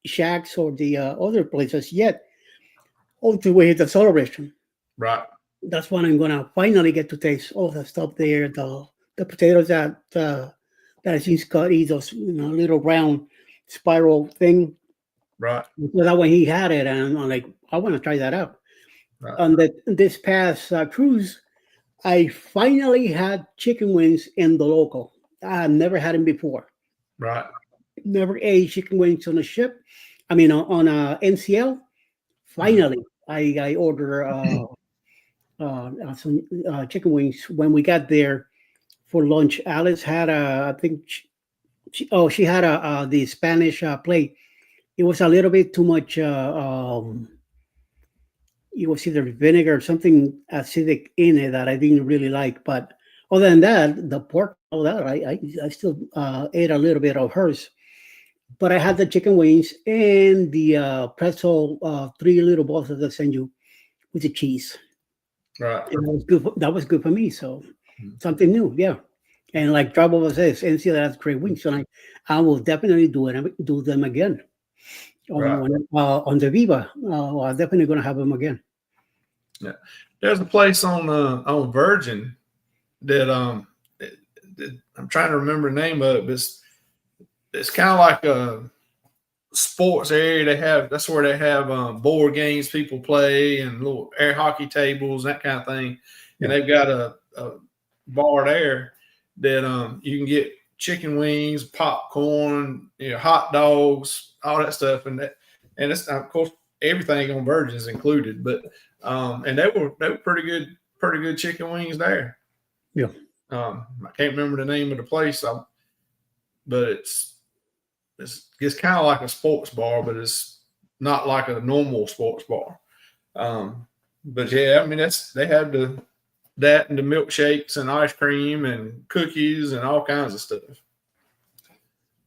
Shacks or the other places yet. All the way to the celebration. Right. That's when I'm gonna finally get to taste all the stuff there. The potatoes that I seen Scott eat, those little round spiral thing. Right. So that when he had it, and I'm like, I want to try that out. Right. On this past cruise, I finally had chicken wings in the local. I had never had them before. Right. Never ate chicken wings on a ship. I mean, on a NCL. Finally, I ordered some chicken wings when we got there for lunch. Alice had I think she had the Spanish plate. It was a little bit too much. It was either vinegar or something acidic in it that I didn't really like. But other than that, the pork, all that, I still ate a little bit of hers. But I had the chicken wings and the pretzel, 3 little balls that I sent you with the cheese. Right. And that was good. That was good for me. So something new, yeah. And like Trouble says, NCL has great wings, and I will definitely do them again on the Viva. I'm definitely going to have them again. Yeah, there's a place on Virgin that I'm trying to remember the name of it, but it's kind of like a sports area. That's where they have board games people play and little air hockey tables, that kind of thing. And they've got a bar there that you can get chicken wings, popcorn, hot dogs, all that stuff, and it's of course everything on Virgin is included. But and they were pretty good chicken wings there. Yeah. I can't remember the name of the place, but it's kind of like a sports bar, but it's not like a normal sports bar. But yeah, I mean they have that and the milkshakes and ice cream and cookies and all kinds of stuff.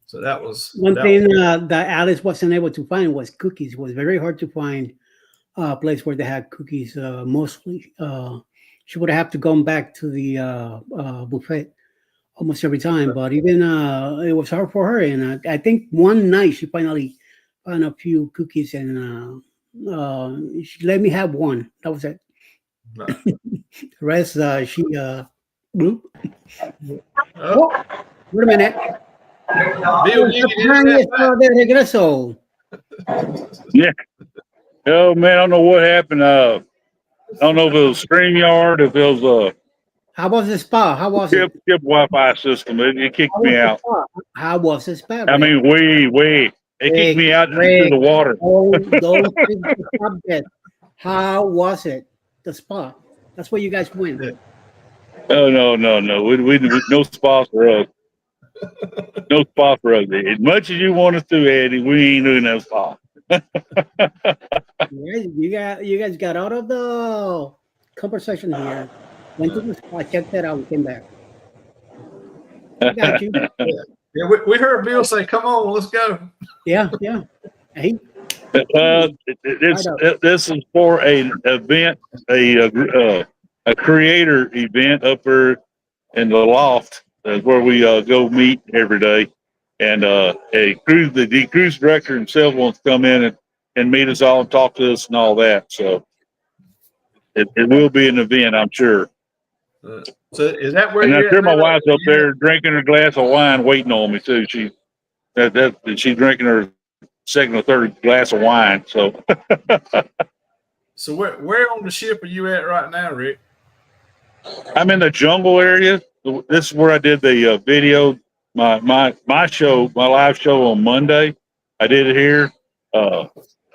So that was one thing that Alice wasn't able to find was cookies. It was very hard to find a place where they had cookies. Mostly, she would have to go back to the buffet almost every time. But even it was hard for her. And I think one night she finally found a few cookies, and she let me have one. That was it. No. The rest, she bloop. Oh, wait a minute. Bill, de regreso. Yeah. Oh man, I don't know what happened. I don't know if it was StreamYard, if it was How was the spa? How was it? chip Wi-Fi system. It kicked How was me the out. spa? How was the spa? I mean, it kicked me out into the water. Those subjects. How was it? The spa. That's where you guys went. Oh no. We no spa for us. No spa for us. As much as you want us to, Eddie, we ain't doing no spa. You guys got out of the conversation here. Went to the spa, checked that out, and came back. I got you. Yeah, we heard Bill say, "Come on, let's go." Yeah. Hey. This is for an event, a creator event up there in the loft, where we go meet every day. And the cruise director himself wants to come in and meet us all and talk to us and all that. So it will be an event, I'm sure. So is that where? And I'm you're sure at my now? wife's up there drinking her glass of wine, waiting on me too. She's drinking her second or third glass of wine. So, So where on the ship are you at right now, Rick? I'm in the jungle area. This is where I did the video, my show, my live show on Monday. I did it here. I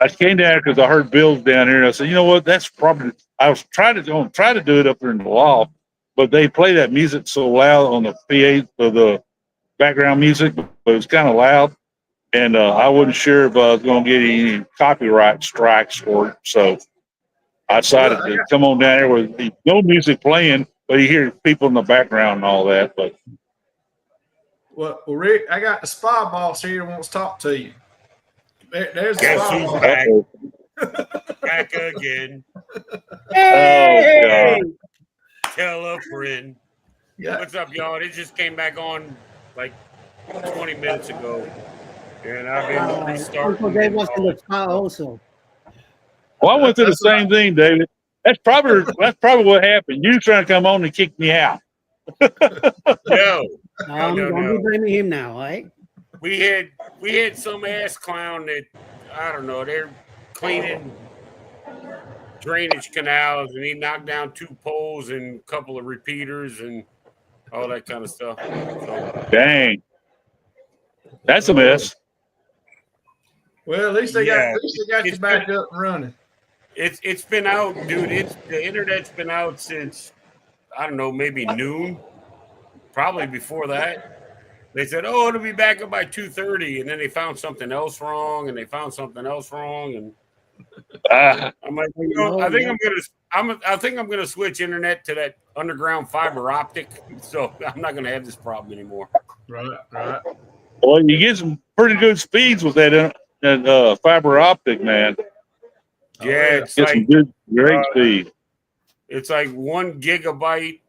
came down because I heard Bill's down here. And I said, you know what? That's probably. I was try to do it up there in the loft, but they play that music so loud on the PA for the background music, but it was kind of loud. And I wasn't sure if I was going to get any copyright strikes for it. So I decided to come on down here with no music playing, but you hear people in the background and all that. But Well, Rick, I got the spa boss here who wants to talk to you. There's the Guess spa who's boss. back? Back again. Oh, God. tell a friend. Yeah. What's up, y'all? It just came back on like 20 minutes ago, and I've been restarting. Uncle Dave was in the spot also. Well, I went through the same thing, David. That's probably what happened. You trying to come on and kick me out. No, Don't be blaming him now, all right? we had some ass clown that I don't know. They're cleaning drainage canals, and he knocked down 2 poles and a couple of repeaters and all that kind of stuff. So, Dang. That's a mess. Well, at least they Yeah. got you back up and running. it's been out, dude. The internet's been out since I don't know, maybe noon. Probably before that. They said, "Oh, it'll be back up by 2:30," and then they found something else wrong, and they found something else wrong, and I'm like, I think I'm gonna switch internet to that underground fiber optic, so I'm not gonna have this problem anymore. Right. Well, you get some pretty good speeds with that fiber optic, man. Yeah, it's Get some like good, great speed. it's like 1 gigabyte,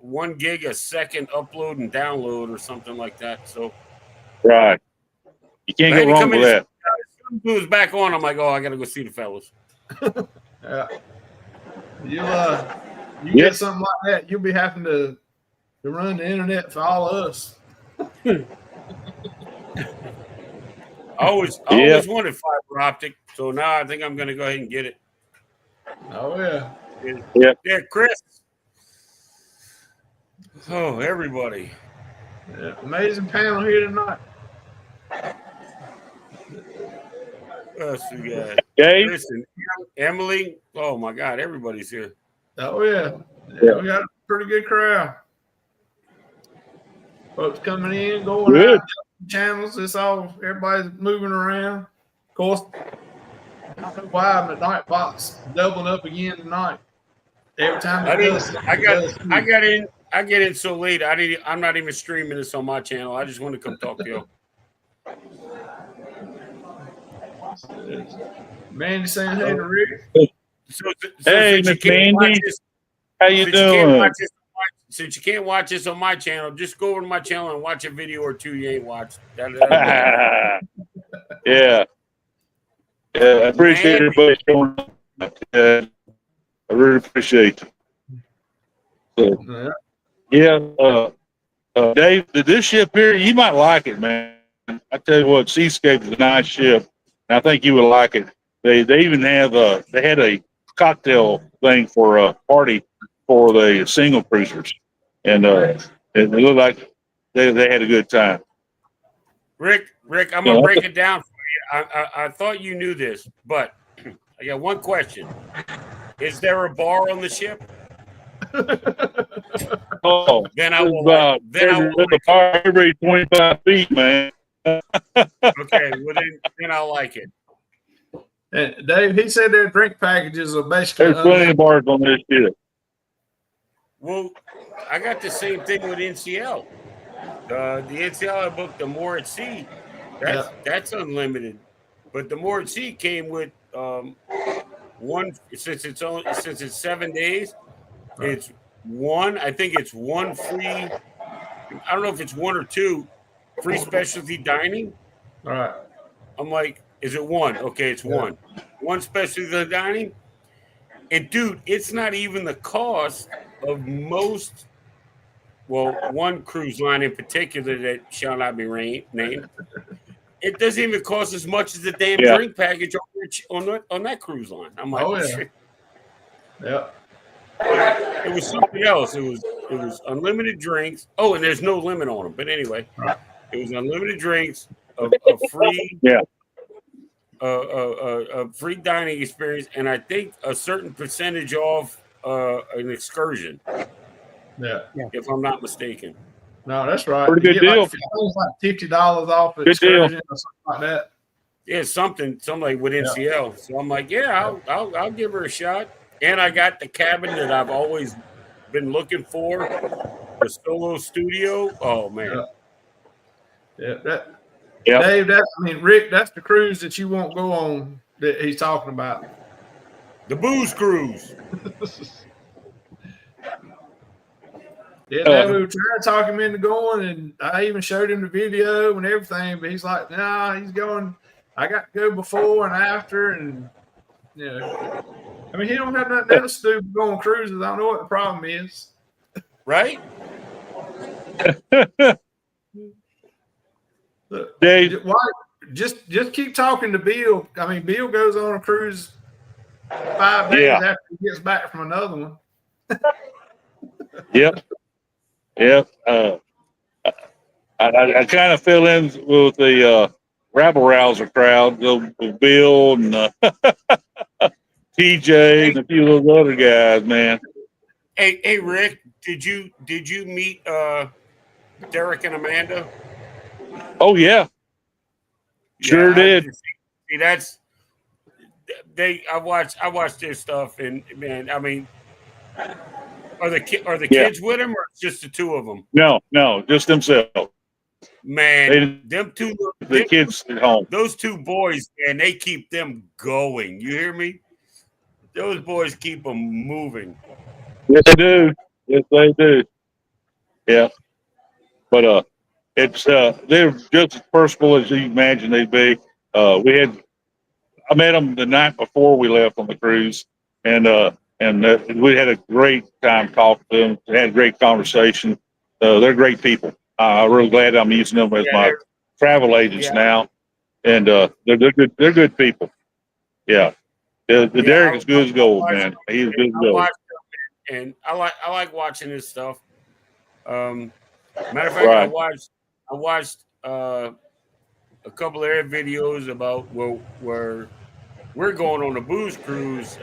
1 gig a second upload and download or something like that. So Right. You can't I had go to wrong come with in that. as soon as it was back on, I'm like, oh, I gotta go see the fellas. Yeah. You Yep. get something like that, you'll be having to run the internet for all of us. I always wanted fiber optic, so now I think I'm gonna go ahead and get it. Oh yeah. Yep. Yeah, Chris. Oh, everybody. Yeah. Amazing panel here tonight. What else we got? Dave? Chris and Emily. Oh my God, everybody's here. Oh yeah. Yeah. We got a pretty good crowd. Folks coming in, going Good. out, channels. It's all everybody's moving around. Of course, I don't know why the night box doubling up again tonight. Every time I get in so late. I'm not even streaming this on my channel. I just want to come talk to you. Mandy saying hey to Rick. So Hey, since you Miss can't watch Mandy. this- How you since you can't doing? watch this- Since you can't watch this on my channel, just go over to my channel and watch a video or two you ain't watched. Yeah. Yeah, I appreciate everybody showing up. I really appreciate it. So, Yeah. Dave, this ship here, you might like it, man. I tell you what, Seascape is a nice ship, and I think you would like it. They even have they had a cocktail thing for a party for the single cruisers, and it looked like they had a good time. Rick, I'm gonna break it down for you. I thought you knew this, but I got one question: is there a bar on the ship? Oh, Then I will. the bar every 25 feet, man. Okay, well then I'll like it. And Dave, he said their drink packages are basically There's plenty of bars on this ship. Well, I got the same thing with NCL. The NCL I booked, the More at Sea, that's unlimited. But the More at Sea came with one since it's 7 days. It's one. I think it's one free. I don't know if it's one or two free specialty dining. All right. I'm like, is it one? Okay, it's one. One specialty dining. And dude, it's not even the cost of most. Well, one cruise line in particular that shall not be named. It doesn't even cost as much as the damn drink package on that cruise line. I'm like, shit. Yeah. It was something else. It was unlimited drinks. Oh, and there's no limit on them. But anyway, it was unlimited drinks, a free, a free dining experience, and I think a certain percentage off an excursion. Yeah. If I'm not mistaken. No, that's right. Pretty good deal. Like $50 off Good excursion deal. or something like that. Yeah, something like with NCL. So I'm like, I'll give her a shot. And I got the cabin that I've always been looking for, the solo studio. Oh man. Yeah. Dave, Rick, that's the cruise that you won't go on that he's talking about. The booze cruise. The other day we were trying to talk him into going, and I even showed him the video and everything, but he's like, nah, he's going. I got to go before and after, and you know, I mean, he don't have nothing else to do but go on cruises. I don't know what the problem is. Right? Look, Dave, why? Just keep talking to Bill. I mean, Bill goes on a cruise 5 days Yeah. after he gets back from another one. Yep. Yep. I kind of fell in with the rabble rouser crowd, with Bill and TJ and a few of those other guys, man. Hey, Rick, did you meet Derek and Amanda? Oh yeah, sure did. See, that's I watched their stuff, and man, I mean, are the kids with him, or just the two of them? No, just themselves. Man, them two, The kids at home. those two boys, man, they keep them going. You hear me? Those boys keep them moving. Yes, they do. Yes, they do. Yeah, but it's they're just as personable as you imagine they'd be. I met them the night before we left on the cruise, and we had a great time talking to them. We had a great conversation. They're great people. I'm really glad I'm using them as my travel agents now, and they're good. They're good people. Yeah, Derek is good as gold, man. He's good as gold. And I like watching his stuff. Matter of fact, Right. I watched a couple of their videos about where we're going on a booze cruise.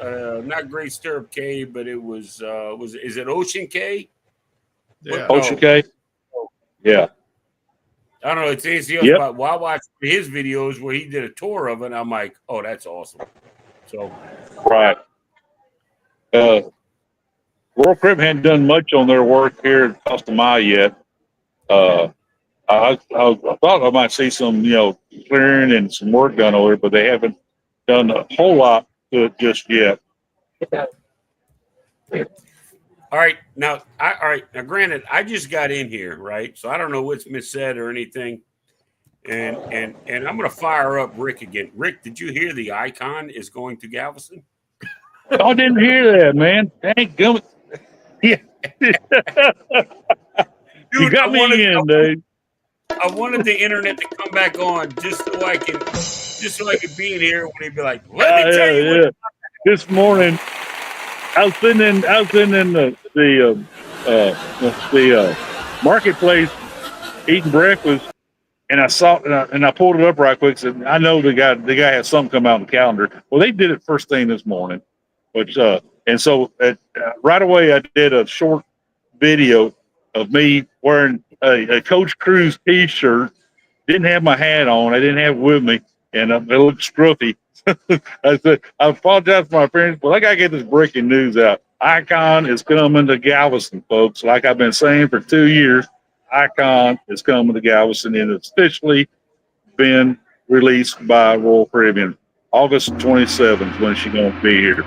Not Great Stirrup Cay, but it was is it Ocean Cay? Yeah. Ocean Cay. Yeah. I don't know. It's the Yep. spot. Well, I watched his videos where he did a tour of it. And I'm like, oh, that's awesome. So Right. World Crib hadn't done much on their work here at Costa Maya yet. I thought I might see some, clearing and some work done over it, but they haven't done a whole lot to it just yet. all right, now granted, I just got in here, right? So I don't know what's missaid or anything. And I'm gonna fire up Rick again. Rick, did you hear the Icon is going to Galveston? I didn't hear that, man. Thank goodness. Yeah. You Dude, got me in, dude. I wanted the internet to come back on just so I could be in here when he'd be like, let me tell you what. This morning, I was sitting in the marketplace eating breakfast, and I saw and I pulled it up right quick. And I know the guy had something come out on the calendar. Well, they did it first thing this morning, which and so right away I did a short video of me wearing a Coach Cruise T-shirt. Didn't have my hat on. I didn't have it with me, and it looked scruffy. I said, I apologize for my parents, but I got to get this breaking news out. Icon is coming to Galveston, folks. Like I've been saying for 2 years, Icon is coming to Galveston, and it's officially been released by Royal Caribbean. August 27th when she's going to be here.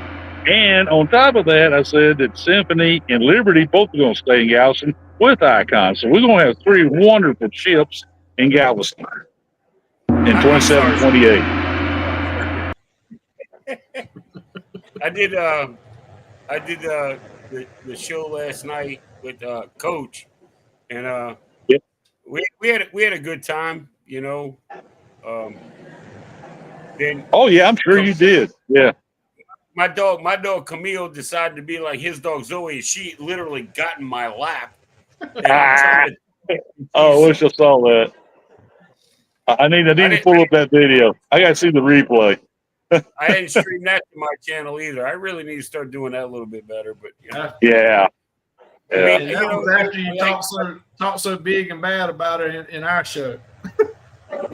And on top of that, I said that Symphony and Liberty both are going to stay in Galveston with Icon. So we're going to have 3 wonderful ships in Galveston in 27, 28. I did the show last night with Coach, and Yep. we had a good time, Then Oh yeah, I'm sure you did. Yeah. my dog Camille decided to be like his dog Zoe. She literally got in my lap. And I'm trying to- Oh, I wish I saw that. I need to pull up that video. I got to see the replay. I didn't stream that to my channel either. I really need to start doing that a little bit better. But Yeah. I Yeah. mean, And that was after you talk so big and bad about her in our show.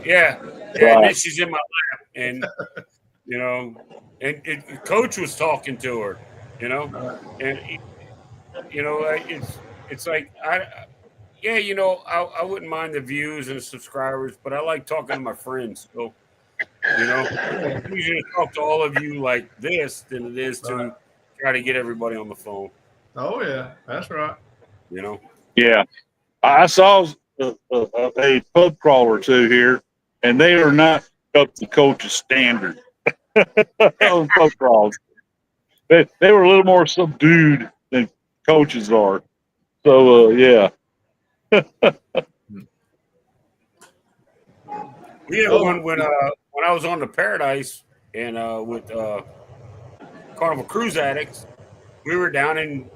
yeah. Right. And then she's in my lap, and and Coach was talking to her, and it's like I wouldn't mind the views and the subscribers, but I like talking to my friends. So it's easier to talk to all of you like this than it is to try to get everybody on the phone. Oh yeah, that's right. Yeah, I saw a pub crawler or two here, and they are not up to coach's standard. Those pub crawls, they were a little more subdued than coaches are. So yeah. We had one when I was on the Paradise and with Carnival Cruise Addicts. We were down in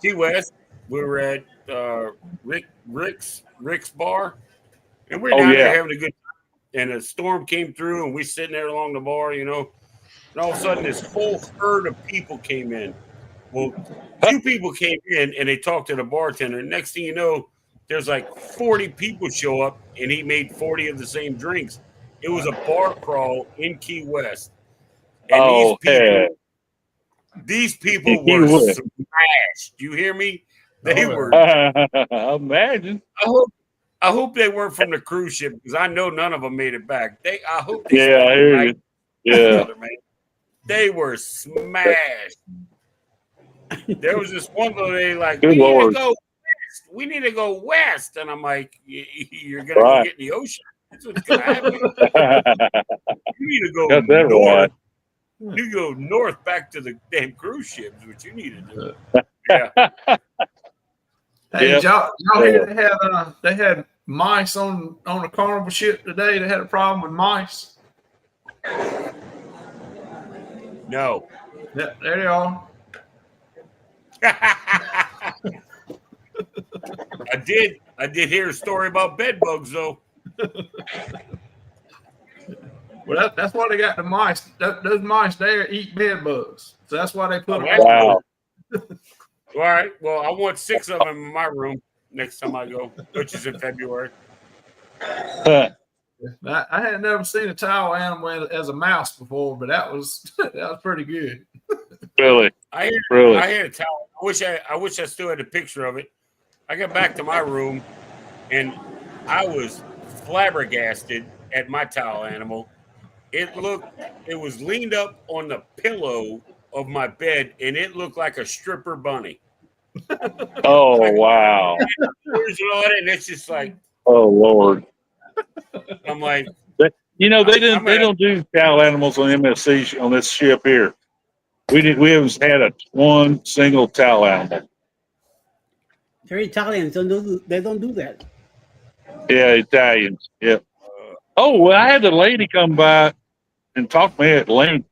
Key West. We were at Rick's bar, and we were down there having a good time. And a storm came through, and we sitting there along the bar, and all of a sudden this whole herd of people came in. Well, 2 people came in, and they talked to the bartender. Next thing you know, there's like 40 people show up, and he made 40 of the same drinks. It was a bar crawl in Key West. And these people were smashed. You hear me? They were. Imagine. I hope they weren't from the cruise ship because I know none of them made it back. I hope they. Yeah, I hear you. Yeah. They were smashed. There was this one lady like, Good Lord. We need to go west, and I'm like, you're gonna go get in the ocean. That's what's gonna happen. You need to go north. You go north back to the damn cruise ships, which you need to do. Yeah. Hey, y'all hear they had mice on a Carnival ship today? They had a problem with mice. No. Yeah, there they are. I did hear a story about bed bugs though. Well, that's why they got the mice. Those mice there eat bed bugs, so that's why they put them. Wow. All right. Well, I want 6 of them in my room next time I go, which is in February. I had never seen a towel animal as a mouse before, but that was pretty good. Really? I had a towel. I wish I still had a picture of it. I got back to my room, and I was flabbergasted at my towel animal. It was leaned up on the pillow of my bed, and it looked like a stripper bunny. Oh, wow. And it's just like, oh, Lord. I'm like, they don't do towel animals on MSC on this ship here. We haven't had one single towel animal. They're Italians. They don't do that. Yeah, Italians. Yep. Oh, well, I had a lady come by and talk to me at length.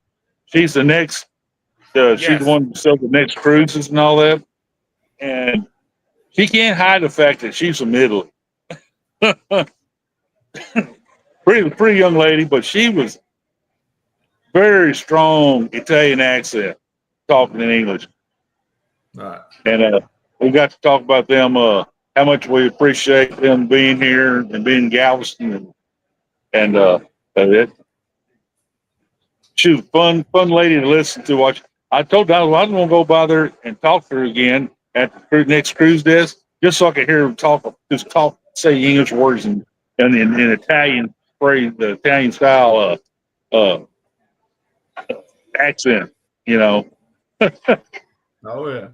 She's the next. She's the one who sells the next cruises and all that. And she can't hide the fact that she's from Italy. pretty young lady, but she was very strong Italian accent, talking in English. All right. And we got to talk about them, how much we appreciate them being here and being in Galveston, and she was a fun lady to listen to. Watch. I told her I was going to go by there and talk to her again at the next cruise desk, just so I could hear her say English words in Italian phrase, the Italian style accent, Oh yeah.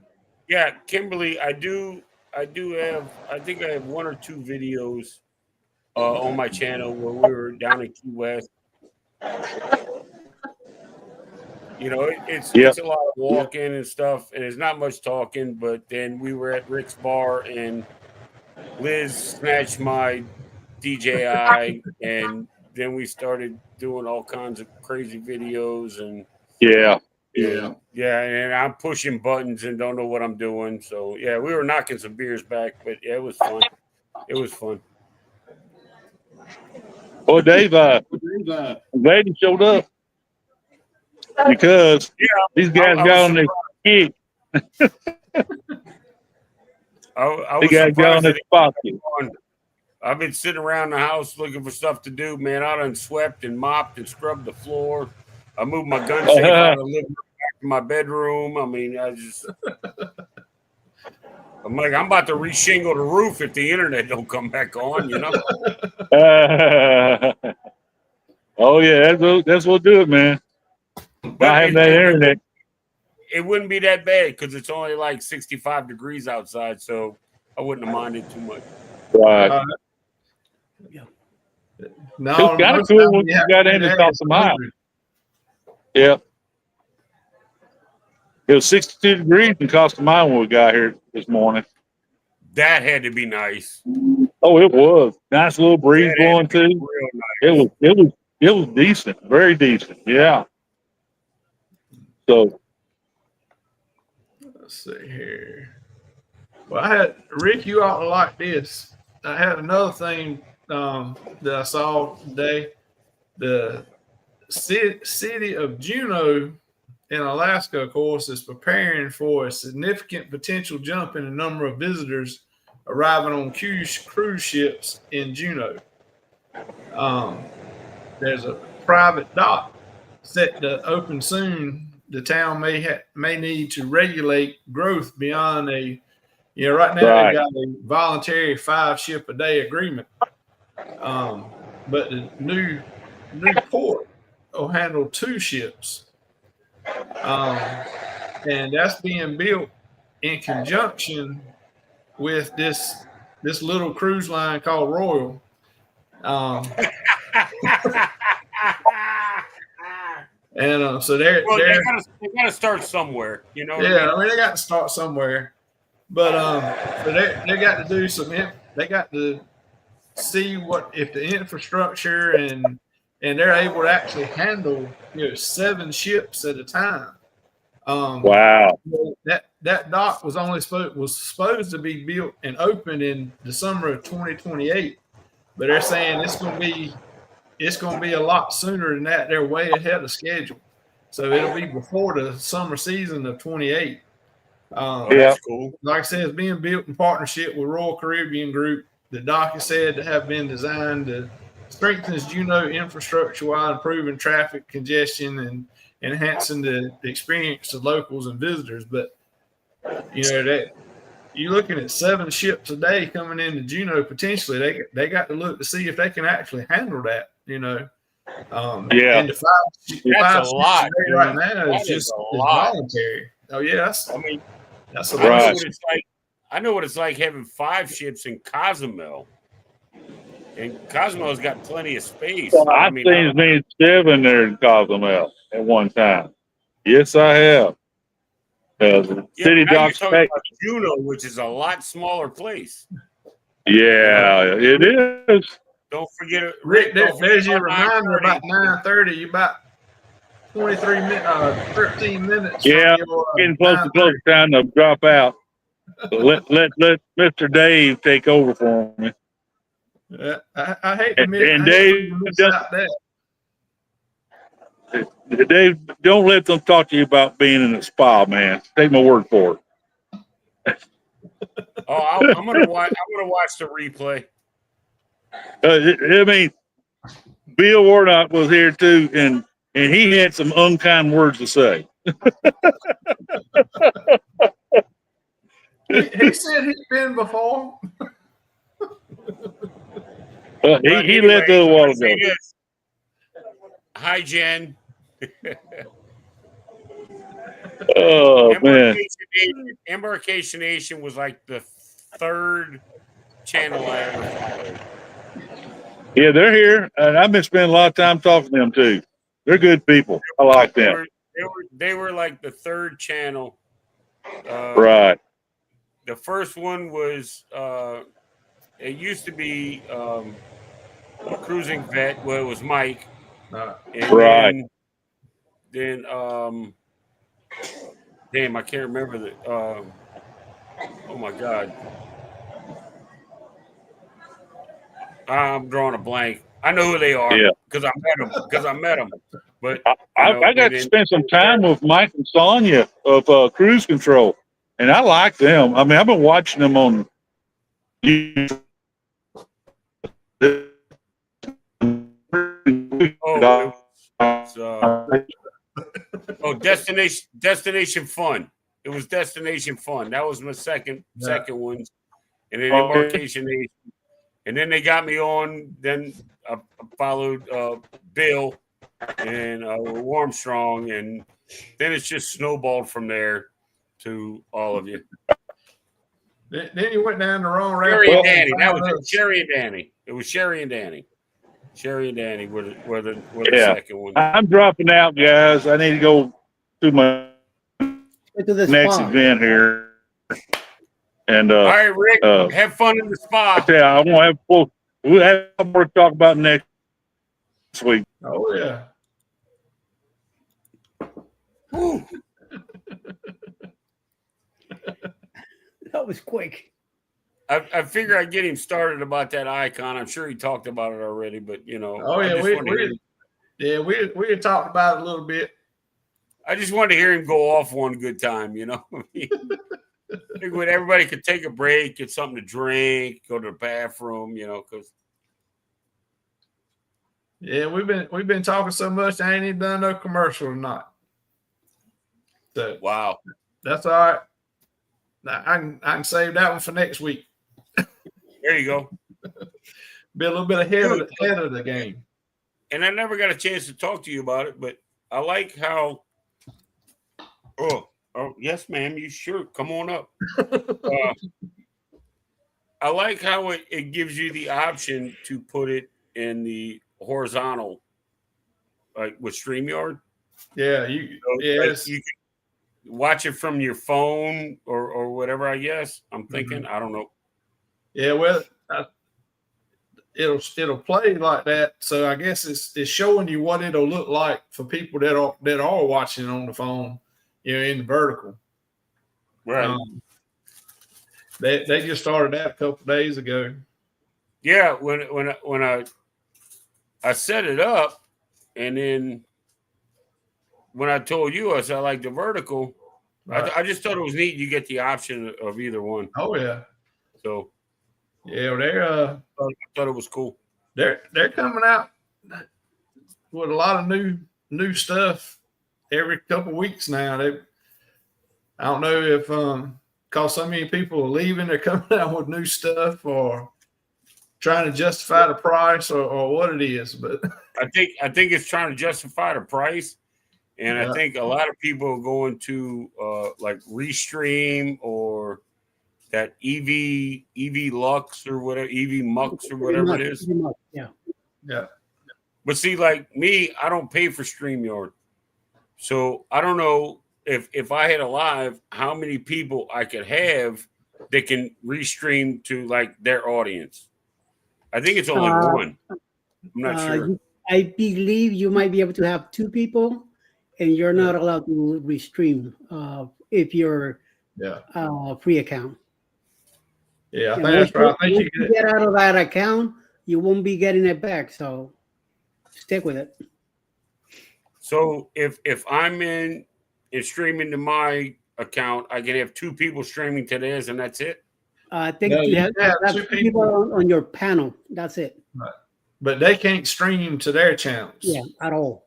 yeah, Kimberly, I do have. I think I have 1 or 2 videos on my channel where we were down in Key West. It's a lot of walking and stuff, and it's not much talking. But then we were at Rick's bar, and Liz snatched my DJI, and then we started doing all kinds of crazy videos, and yeah, and I'm pushing buttons and don't know what I'm doing. So yeah, we were knocking some beers back, but yeah, it was fun. It was fun. Well, Dave, I'm glad you showed up. Because these guys got on their kick. I they got on their pocket. I've been sitting around the house looking for stuff to do, man. I done swept and mopped and scrubbed the floor. I moved my gun safe out of the living room back to my bedroom. I mean, I'm like, I'm about to reshingle the roof if the internet don't come back on, Oh yeah, that's what do it, man. Not having that internet. it wouldn't be that bad because it's only like 65 degrees outside, so I wouldn't have minded too much. Right. No, It's kind of most cool times when you you have got to in be the there top of mile. 100. Yep. It was 62 degrees in Costa Mile when we got here this morning. That had to be nice. Oh, it was nice little breeze That had blowing to be too. real nice. It was decent, very decent. Yeah. So Let's see here. Well, I had Rick. You ought to like this. I had another thing that I saw today. The city of Juneau in Alaska, of course, is preparing for a significant potential jump in the number of visitors arriving on cruise ships in Juneau. There's a private dock set to open soon. The town may need to regulate growth beyond right now Right. they've got a voluntary 5 ship a day agreement. But the new port will handle 2 ships. And that's being built in conjunction with this little cruise line called Royal. And so they're They gotta start somewhere, you know. yeah, I mean they got to start somewhere, but so they got to do some. They got to see what if the infrastructure and they're able to actually handle 7 ships at a time. wow. That dock was supposed to be built and opened in the summer of 2028, but they're saying it's going to be a lot sooner than that. They're way ahead of schedule, so it'll be before the summer season of 28. Yeah. That's cool. Like I said, it's being built in partnership with Royal Caribbean Group. The dock is said to have been designed to strengthen Juneau infrastructure while improving traffic congestion and enhancing the experience of locals and visitors. But that you're looking at 7 ships a day coming into Juneau potentially. They got to look to see if they can actually handle that. Yeah. And the 5 That's a lot, ships a day dude. right now That is is just a lot. voluntary. Oh yeah, that's a I know lot. what it's like. I know what it's like having 5 ships in Cozumel, and Cozumel's got plenty of space. I've seen as many as 7 there in Cozumel at one time. Yes, I have. City now docks. you're talking about Juneau, which is a lot smaller place. Yeah, it is. Don't forget it, Rick, there's your about reminder 9:30. about 9:30. You about 13 minutes. Yeah, from your, getting close to 9:30. time to drop out. So let Mr. Dave take over for me. I hate to miss, And I hate Dave, to miss out that. Dave, don't let them talk to you about being in a spa, man. Take my word for it. Oh, I'm gonna watch the replay. I mean, Bill Warnock was here too, and he had some unkind words to say. He said he'd been before. He left a little while ago. Hi, Jen. Oh man, Embarkation Nation was like the 3rd channel I ever followed. yeah, they're here, and I've been spending a lot of time talking to them too. They're good people. I like them. They were like the 3rd channel. Right. The first one was it used to be Cruising Vet. Well, it was Mike. And Right. Then damn, I can't remember the. Oh my God. I'm drawing a blank. I know who they are because I met them. But I got to spend some time with Mike and Sonia of Cruise Control, and I like them. I mean, I've been watching them on YouTube. Destination Fun. It was Destination Fun. That was my second one, and then Embarkation Nation, and then they got me on. Then I followed Bill, and with Armstrong, and then it's just snowballed from there to all of you. Then you went down the wrong route. Sherry and Danny. That was it. Sherry and Danny. It was Sherry and Danny. Sherry and Danny were the Yeah. second one. I'm dropping out, guys. I need to go to my To the next spa. event here. And All right, Rick, uh, have fun in the spa. I tell you, I won't have we'll have more to talk about next week. Oh yeah. Whew. That was quick. I figure I'd get him started about that icon. I'm sure he talked about it already, but Oh I yeah. just wanted to We had talked about it a little bit. I just wanted to hear him go off one good time, I think when everybody could take a break, get something to drink, go to the bathroom, because Yeah, we've been talking so much. I ain't even done no commercial tonight. So wow. that's all right. I can save that one for next week. There you go. Be a little bit ahead of the game. And I never got a chance to talk to you about it, but I like how. Oh, yes, ma'am. You sure? Come on up. I like how it gives you the option to put it in the horizontal, like with StreamYard. Yeah, Like yes. you can watch it from your phone or whatever. I guess I'm thinking. I don't know. Yeah, well, it'll play like that. So I guess it's showing you what it'll look like for people that are watching on the phone, in the vertical. Right. They just started that a couple days ago. Yeah. When I set it up, and then when I told you I said I like the vertical, Right. I just thought it was neat. You get the option of either one. Oh yeah, So yeah. I thought it was cool. They're coming out with a lot of new stuff every couple weeks now. I don't know if because so many people are leaving, they're coming out with new stuff or trying to justify the price or what it is. But I think it's trying to justify the price, and Yeah. I think a lot of people are going to like Restream or that EV Lux or whatever, EV Mux or whatever it is. Pretty much, yeah. yeah, But see, like me, I don't pay for StreamYard, so I don't know if I had a live, how many people I could have that can restream to like their audience. I think it's only one. I'm not sure. I believe you might be able to have two people, and you're not allowed to restream if you're yeah, free account. yeah. I And think that's right. I think once you get out of that account, you won't be getting it back. So stick with it. So if I'm in and streaming to my account, I can have two people streaming to theirs, and that's it. I think No, you have you have have two two people on your panel. That's it. but they can't stream to their channels. Yeah, at all.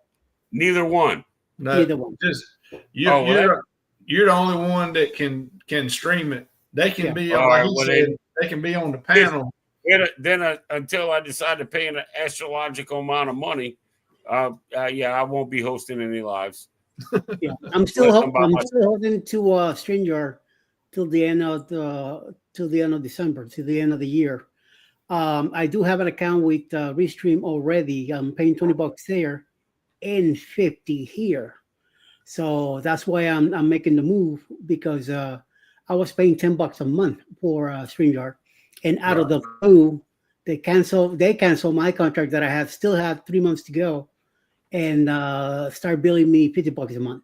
Neither one. No, Either one. just Oh, well, you're the only one that can stream it. They can Yeah. be All on. right, Like well, he said, they can be on the panel. Then until I decide to pay an astrological amount of money, I won't be hosting any lives. Yeah, I'm still Listen about I'm my- still holding to StreamYard till the end of December, till the end of the year. I do have an account with Restream already. I'm paying $20 there and 50 here, so that's why I'm making the move, because I was paying $10 a month for StreamYard, and out of the blue, they cancel my contract that I still have 3 months to go, and start billing me $50 a month.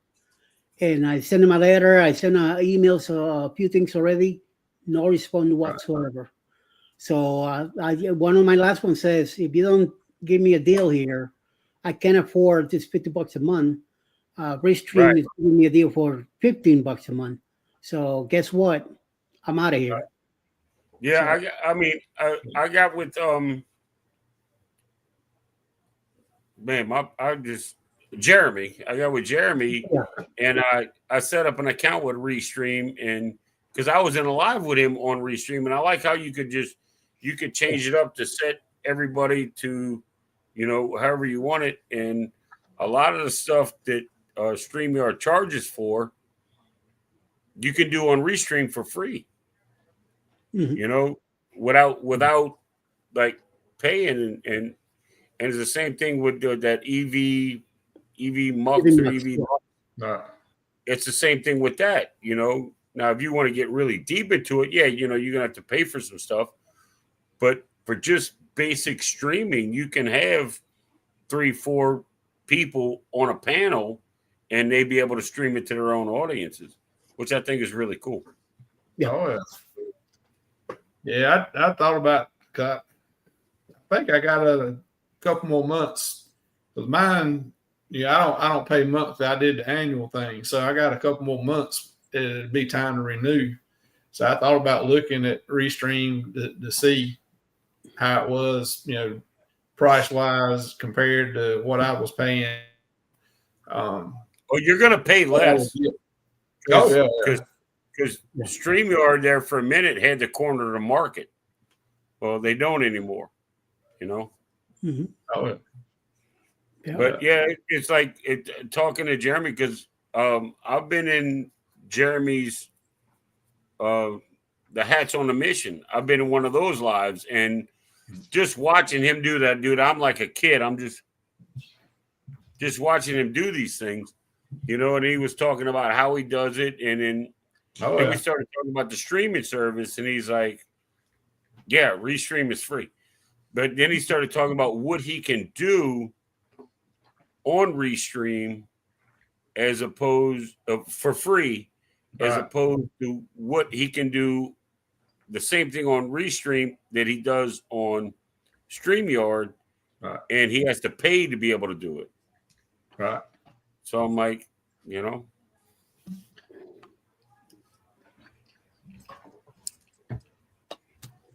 And I sent them a letter, I sent emails, a few things already, no response whatsoever. So one of my last ones says, if you don't give me a deal here, I can't afford this $50 a month. Restream is giving me a deal for $15 a month. So guess what? I'm out of here. Yeah, I got with Jeremy. I got with Jeremy, and I set up an account with Restream, and because I was in a live with him on Restream, and I like how you could change it up to set everybody to, however you want it, and a lot of the stuff that StreamYard charges for, you can do on Restream for free. Mhm. You know, without like paying, and it's the same thing with that EV Mux or Mux, EV. Right. It's the same thing with that. You know, now if you want to get really deep into it, yeah, you know, you're gonna have to pay for some stuff, but for just basic streaming, you can have 3-4 people on a panel, and they be able to stream it to their own audiences, which I think is really cool. Yeah. Oh, yeah. Yeah, I thought about. I think I got a couple more months because mine. Yeah, I don't pay monthly. I did the annual thing, so I got a couple more months. It'd be time to renew. So I thought about looking at Restream to see how it was, you know, price wise compared to what I was paying. Oh, you're gonna pay less. Oh yeah, because StreamYard there for a minute had the corner of the market. Well, they don't anymore, you know. Mm-hmm. Oh, yeah. Yeah. But yeah, it's like talking to Jeremy, because I've been in Jeremy's the Hats on the Mission. I've been in one of those lives, and just watching him do that, dude, I'm like a kid. I'm just watching him do these things, you know. And he was talking about how he does it, and then we started talking about the streaming service, and he's like, "Yeah, Restream is free," but then he started talking about what he can do on Restream as opposed for free, as opposed to what he can do the same thing on Restream that he does on StreamYard, and he has to pay to be able to do it. Right. So I'm like, you know.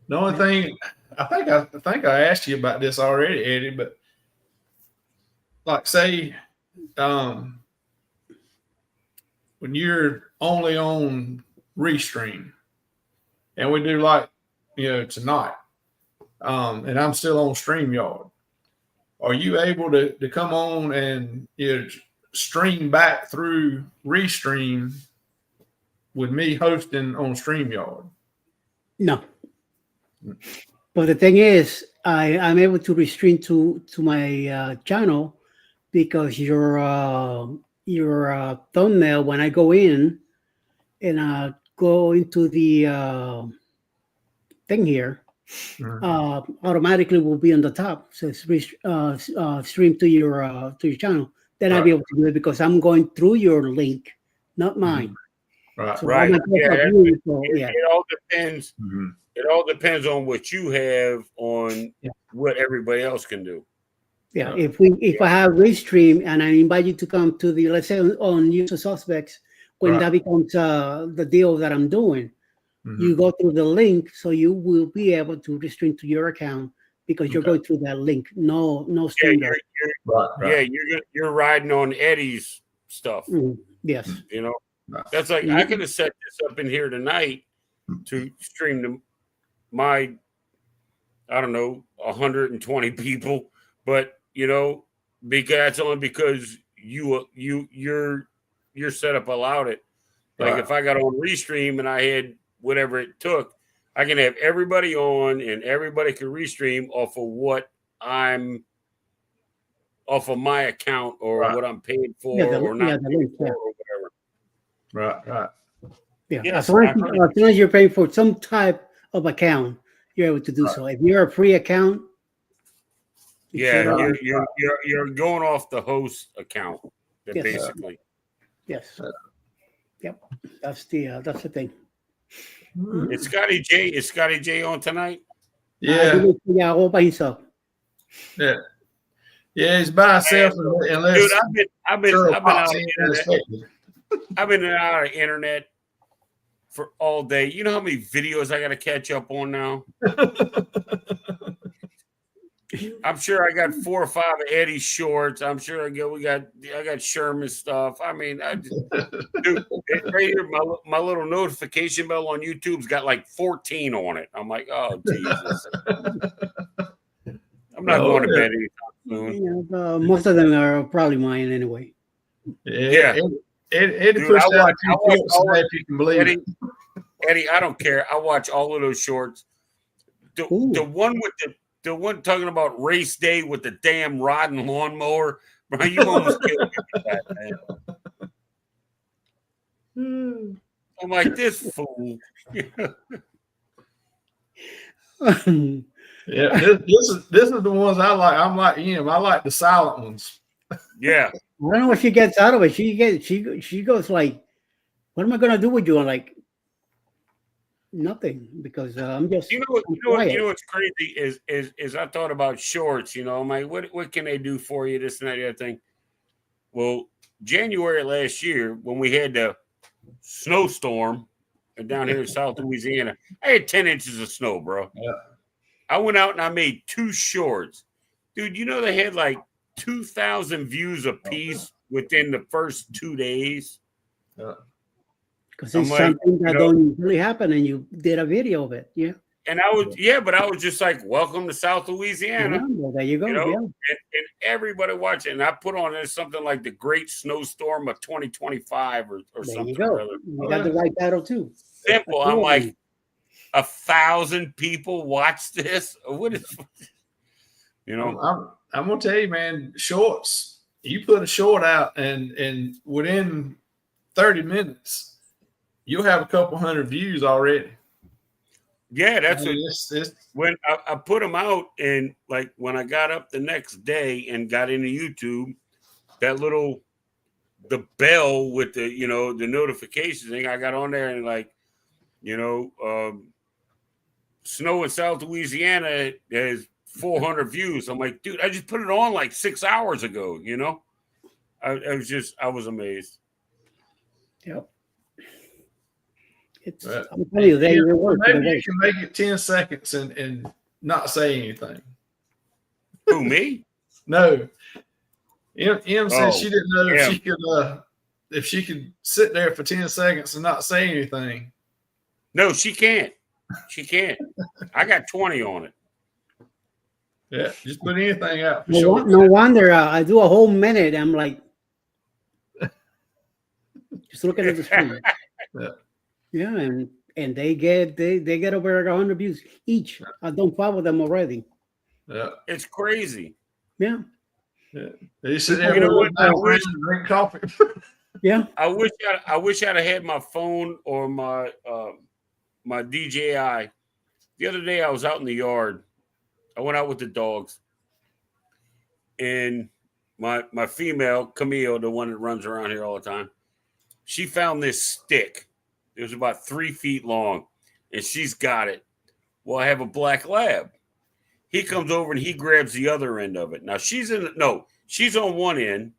The only thing I think I asked you about this already, Eddie, but like say when you're only on Restream and we do like, you know, tonight, and I'm still on StreamYard, are you able to come on and, you know, stream back through Restream with me hosting on StreamYard? No. But the thing is, I'm able to restream to my channel because your thumbnail, when I go in and go into the thing here, automatically will be on the top. So it's stream to your channel. Then I'll be able to do it because I'm going through your link, not mine. Right. So Right. Yeah. It all depends. Mm-hmm. It all depends on what you have on what everybody else can do. Yeah. If I have Restream and I invite you to come to the, let's say on User Suspects, when that becomes the deal that I'm doing, you go through the link, so you will be able to restream to your account because you're going through that link. No stream. You're riding on Eddie's stuff. Yes. You know, that's like I could have set this up in here tonight to stream to my, I don't know, 120 people, but you know, because that's only because your setup allowed it. Like if I got on Restream and I had whatever it took, I can have everybody on and everybody can restream off of what I'm off of my account or what I'm paid for or not paid for or whatever. Right. Yeah. As long as you're paying for some type of account, you're able to do so. If you're a free account, you're going off the host account, basically. Yes. Yep. That's the thing. Is Scotty J on tonight? Yeah. All by himself. Yeah. Yeah, he's by himself. Unless dude, I've been out of internet. I've been out of internet for all day. You know how many videos I got to catch up on now? I'm sure I got 4 or 5 of Eddie's shorts. I'm sure I got Sherman's stuff. I mean, dude, right here, my little notification bell on YouTube's got like 14 on it. I'm like, oh Jesus. I'm not going to bed anytime Spoon. Most of them are probably mine anyway. Yeah. Eddie Dude, pushed I out watch- two I watch clips all today, of- if you can believe Eddie, it. Eddie, I don't care. I watch all of those shorts. The one with the one talking about race day with the damn rod and lawnmower, bro. You almost killed me with that, man. I'm like, this fool. Yeah, this is the ones I like. I'm like him. I like the silent ones. Yeah. I don't know what she gets out of it. She goes like, "What am I gonna do with you?" I'm like, "Nothing," because I'm just. You know what's crazy is I thought about shorts. You know, I'm like, what can they do for you? This and that, the other thing. Well, January last year when we had the snowstorm down here in South Louisiana, I had 10 inches of snow, bro. Yeah. I went out and I made 2 shorts, dude. You know they had like 2,000 views a piece within the first 2 days. Because it's something that don't really happen, and you did a video of it, yeah. And I was, but I was just like, "Welcome to South Louisiana." Yeah, well, there you go. And everybody watching. And I put on there something like the Great Snowstorm of 2025 or There something. you go. You got the right title too. Simple. I'm like, 1,000 people watch this. What is, I'm gonna tell you, man. Shorts. You put a short out, and within 30 minutes, you'll have a couple hundred views already. Yeah, that's when I put them out, and like when I got up the next day and got into YouTube, that the bell with the the notification thing, I got on there and like, snow in South Louisiana has 400 views. I'm like, dude, I just put it on like 6 hours ago. I was amazed. Yep. I'm telling you, they work. Maybe you can make it 10 seconds and not say anything. Who, me? No. Em said she didn't know if she could sit there for 10 seconds and not say anything. No, she can't. She can't. I got 20 on it. Yeah, just put anything out. No wonder I do a whole minute. I'm like, just looking at the screen. Yeah, and they get over 100 views each. I don't follow them already. Yeah, it's crazy. Yeah. They sit there drink coffee. Yeah. I wish I'd have had my phone or my my DJI. The other day I was out in the yard. I went out with the dogs, and my female Camille, the one that runs around here all the time, she found this stick. It was about 3 feet long, and she's got it. Well, I have a black lab. He comes over and he grabs the other end of it. Now she's on one end,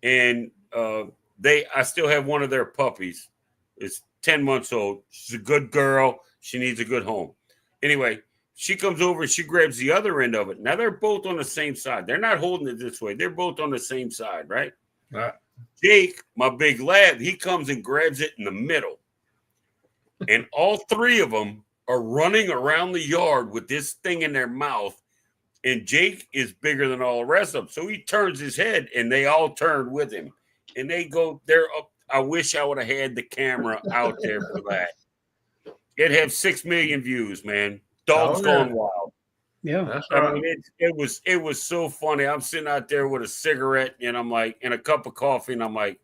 and I still have one of their puppies. It's 10 months old. She's a good girl. She needs a good home. Anyway, she comes over and she grabs the other end of it. Now they're both on the same side. They're not holding it this way. They're both on the same side, right? Right. Jake, my big lad, he comes and grabs it in the middle. And all 3 of them are running around the yard with this thing in their mouth. And Jake is bigger than all the rest of them. So he turns his head and they all turn with him. And they go, they're up. I wish I would have had the camera out there for that. It'd have 6 million views, man. Dogs gone wild. Yeah. That's right. I mean, it was so funny. I'm sitting out there with a cigarette and I'm like, and a cup of coffee, and I'm like,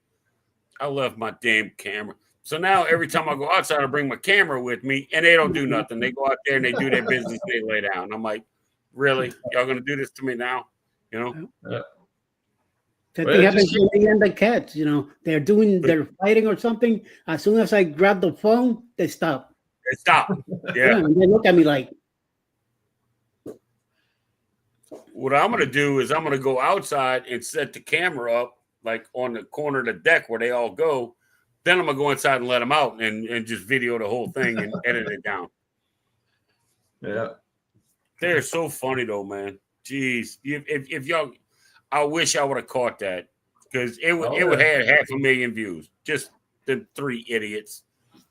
I left my damn camera. So now every time I go outside, I bring my camera with me, and they don't do nothing. They go out there and they do their business. They lay down. I'm like, really? Y'all gonna do this to me now? Yeah. That thing happens to me and the cats. They're fighting or something. As soon as I grab the phone, they stop. They stop. Yeah. And they look at me like. What I'm going to do is I'm going to go outside and set the camera up like on the corner of the deck where they all go. Then I'm going to go inside and let them out and just video the whole thing and edit it down. Yeah. They're so funny though, man. Jeez. If y'all, I wish I would have caught that because it would have 500,000 views. Just the 3 idiots.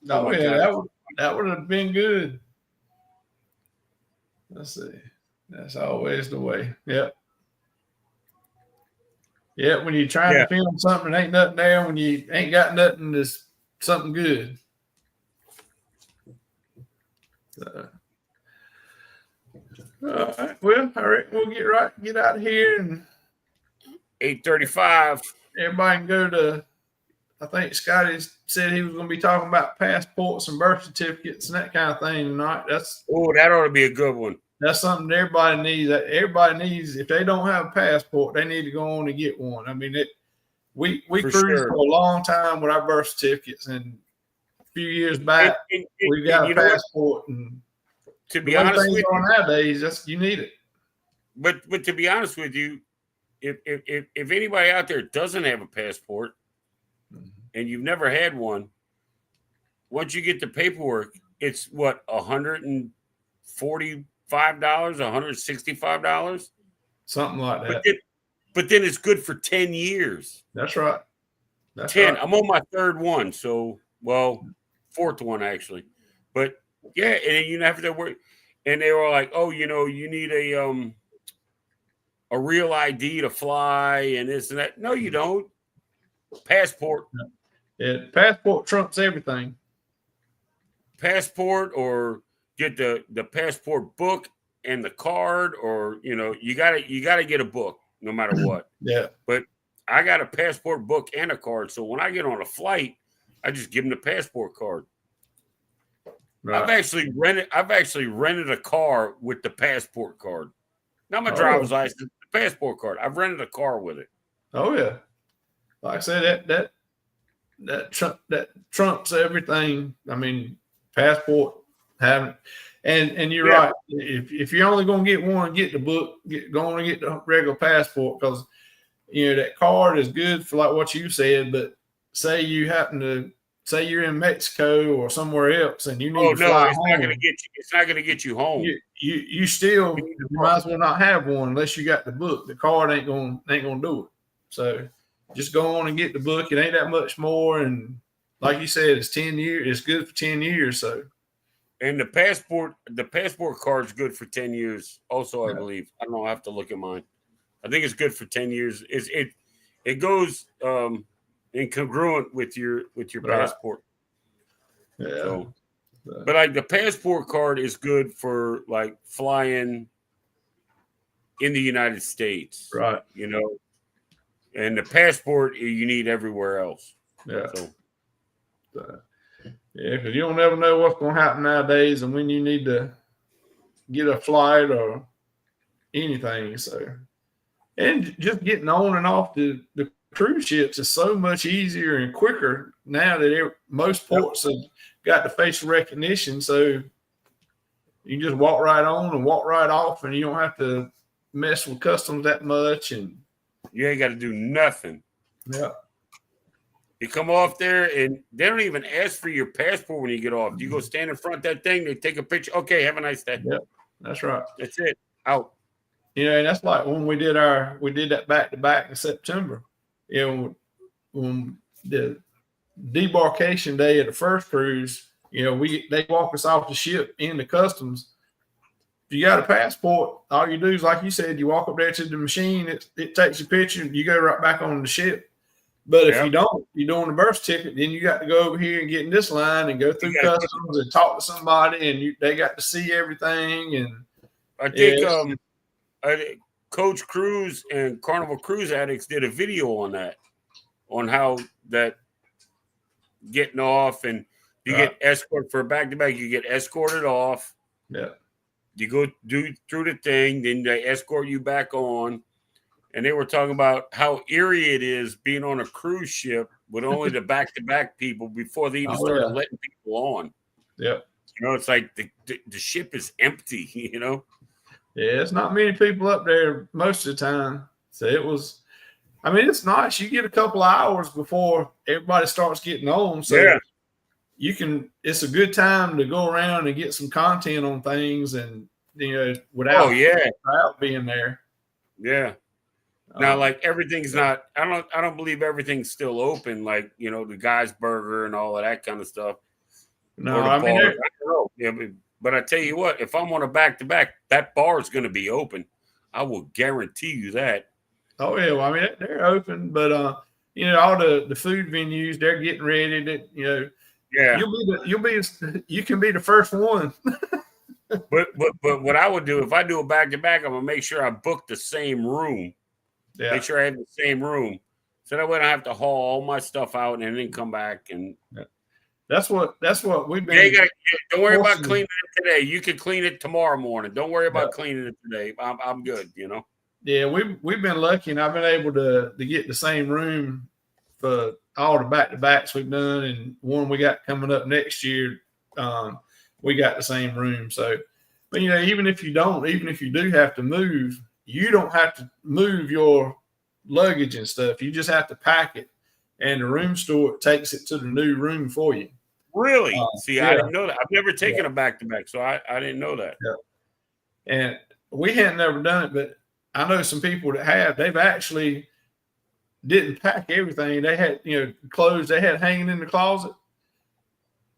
Oh yeah, that would have been good. Let's see. That's always the way. Yep. Yeah, when you're trying Yeah. to film something, ain't nothing there. When you ain't got nothing, that's something good. All right. Well, I reckon we'll get out of here, and 8:35. everybody can go to. I think Scotty said he was going to be talking about passports and birth certificates and that kind of thing tonight. Oh, that ought to be a good one. That's something that everybody needs. Everybody needs. If they don't have a passport, they need to go on and get one. I mean, we For cruised sure. for a long time with our birth certificates, and a few years back, And we got a you know what? passport. And To the be way honest things with are you, nowadays, you need it. but to be honest with you, if anybody out there doesn't have a passport and you've never had one, once you get the paperwork, it's what, $145, $165, Something like that. but then it's good for 10 years. That's right. That's 10. right. I'm on my third one, so fourth one actually. But yeah, and you have to work. And they were like, "Oh, you need a real ID to fly and this and that." No, you don't. Passport, Passport trumps everything. passport, or get the passport book and the card, or you gotta get a book no matter what. Yeah. But I got a passport book and a card, so when I get on a flight, I just give them the passport card. Right. I've actually rented a car with the passport card. Not my driver's license, the passport card. I've rented a car with it. Oh yeah. Like I said, that trumps everything. I mean, passport having, and you're right. If you're only going to get one, get the book. Go on and get the regular passport, because that card is good for like what you said. But say you happen to say you're in Mexico or somewhere else, and you need to fly home. It's not going to get you home. You still you might as well not have one unless you got the book. The card ain't gonna do it. So just go on and get the book. It ain't that much more, and like you said, it's 10 years. It's good for 10 years. So, and the passport card's good for 10 years. Also, I believe. I don't know. I have to look at mine. I think it's good for 10 years. It goes incongruent with your passport. Yeah. So, but like the passport card is good for like flying in the United States, right? And the passport you need everywhere else. Yeah. So, yeah, because you don't ever know what's going to happen nowadays, and when you need to get a flight or anything. So, and just getting on and off the cruise ships is so much easier and quicker now that most ports have got the facial recognition, so you can just walk right on and walk right off, and you don't have to mess with customs that much, and you ain't got to do nothing. Yeah. You come off there, and they don't even ask for your passport when you get off. You go stand in front of that thing, they take a picture. Okay, have a nice day. Yeah, that's right. That's it. Out. And that's like when we did that back to back in September. When the debarkation day of the first cruise, they walk us off the ship into customs. If you got a passport, all you do is, like you said, you walk up there to the machine, it takes a picture, you go right back on the ship. But if you don't, you're doing the birth certificate, then you got to go over here and get in this line and go through customs and talk to somebody, and they got to see everything. And I think Coach Cruise and Carnival Cruise Addicts did a video on that, on how that getting off, and you get escorted for a back-to-back. You get escorted off. Yeah. You go through the thing, then they escort you back on. And they were talking about how eerie it is being on a cruise ship with only the back-to-back people before they even started letting people on. Yeah. It's like the ship is empty, Yeah, it's not many people up there most of the time. So it's nice. You get a couple of hours before everybody starts getting on. So it's a good time to go around and get some content on things, and without being there. Yeah. Now, like everything's not. I don't believe everything's still open. Like the Guy's Burger and all of that kind of stuff. No, I don't know. Yeah, but I tell you what, if I'm on a back-to-back, that bar is going to be open. I will guarantee you that. Oh yeah, well, I mean they're open, but all the food venues they're getting ready to Yeah. you can be the first one. But what I would do if I do a back to back, I'm gonna make sure I book the same room. Yeah, Make sure I have the same room, so that way I don't have to haul all my stuff out and then come back and. that's what we've been. Don't worry about cleaning it today. You can clean it tomorrow morning. Don't worry about cleaning it today. I'm good. Yeah, we've been lucky, and I've been able to get the same room for all the back to backs we've done, and one we got coming up next year. We got the same room. So, but even if you do have to move, you don't have to move your luggage and stuff. You just have to pack it, and the room store takes it to the new room for you. Really? See, yeah. I didn't know that. I've never taken a back to back, so I didn't know that. Yeah. And we hadn't never done it, but I know some people that have. They've actually didn't pack everything. They had clothes they had hanging in the closet.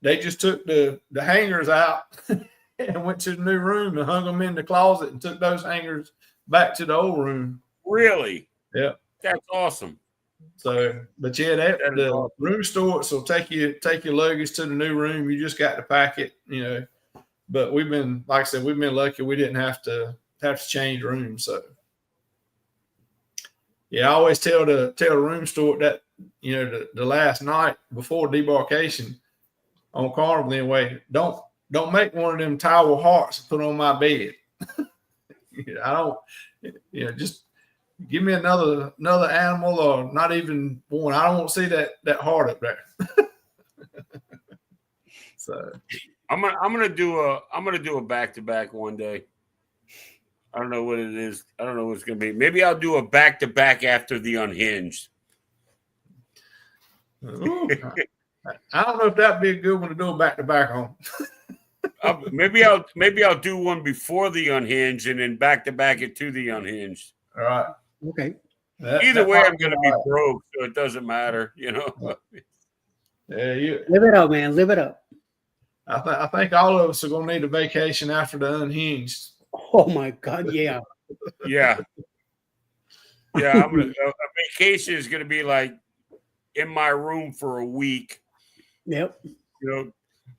They just took the hangers out and went to the new room and hung them in the closet and took those hangers back to the old room. Really? Yeah. That's awesome. So, but yeah, the awesome. Room storage will take your luggage to the new room. You just got to pack it, But we've been, like I said, we've been lucky. We didn't have to change rooms. So, yeah, I always tell the room store that the last night before debarkation on Carnival anyway, don't make one of them towel hearts and put on my bed. I don't, just. Give me another animal, or not even one. I don't want to see that heart up there. So I'm gonna do a back to back one day. I don't know what it is. I don't know what it's gonna be. Maybe I'll do a back to back after the Unhinged. Ooh, I don't know if that'd be a good one to do a back to back on. Maybe I'll do one before the Unhinged and then back to back it to the Unhinged. All right. Okay. Either way, I'm going to be broke, so it doesn't matter, Yeah, live it up, man. Live it up. I think all of us are going to need a vacation after the Unhinged. Oh my God, yeah. Yeah. A vacation is going to be like in my room for a week. Yep.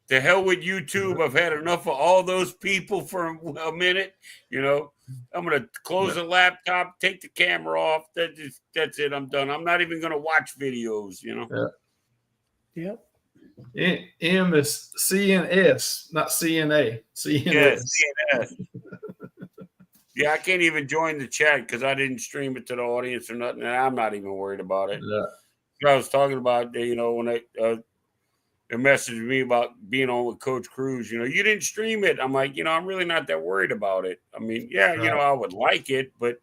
The hell with YouTube. I've had enough of all those people for a minute. I'm going to close the laptop, take the camera off. That's it. I'm done. I'm not even going to watch videos, Yeah. Yep. M is CNS, not CNA. CNS. Yeah, CNS. Yeah, I can't even join the chat because I didn't stream it to the audience or nothing. And I'm not even worried about it. Yeah. I was talking about, when they messaged me about being on with Coach Cruz, you didn't stream it. I'm like, I'm really not that worried about it. I mean, yeah, right. I would like it, but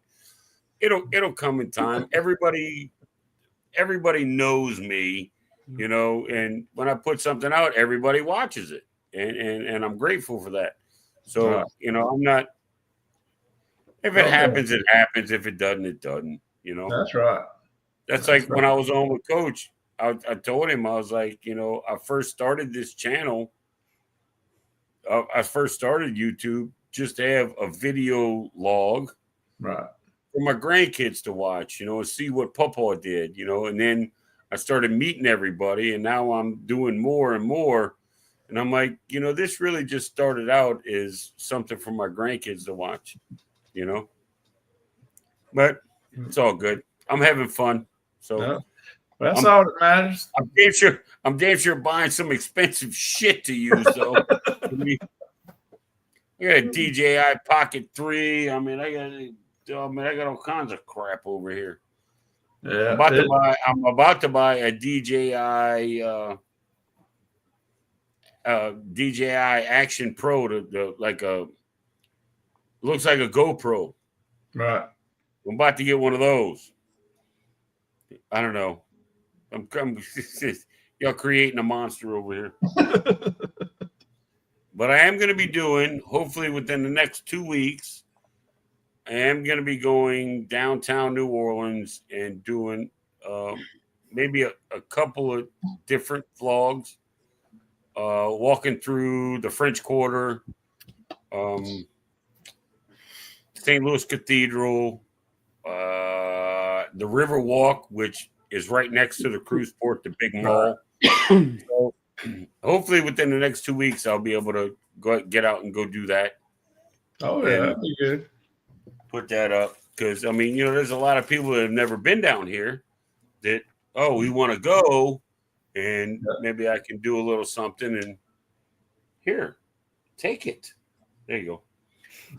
it'll come in time. Everybody knows me, and when I put something out, everybody watches it. And I'm grateful for that. So, I'm not, if it happens, it happens. If it doesn't, it doesn't, That's right. That's like when I was on with Coach. I told him, I was like, I first started this channel. I first started YouTube just to have a video log, right, for my grandkids to watch, and see what Papa did, and then I started meeting everybody, and now I'm doing more and more. And I'm like, this really just started out as something for my grandkids to watch, but it's all good. I'm having fun. So. Yeah. That's all that matters. I'm damn sure buying some expensive shit to use though. I got a DJI Pocket 3. I got all kinds of crap over here. Yeah, I'm about to buy a DJI DJI Action Pro looks like a GoPro. Right. I'm about to get one of those. I don't know. I'm y'all creating a monster over here. But I am going to be doing, hopefully within the next 2 weeks, I am going to be going downtown New Orleans and doing maybe a couple of different vlogs, walking through the French Quarter, St. Louis Cathedral, the River Walk, which is right next to the cruise port, the big mall. So hopefully within the next 2 weeks, I'll be able to get out and go do that. Oh, yeah, that'd be good. Put that up. Because, I mean, there's a lot of people that have never been down here that, we want to go, and maybe I can do a little something, and here, take it. There you go.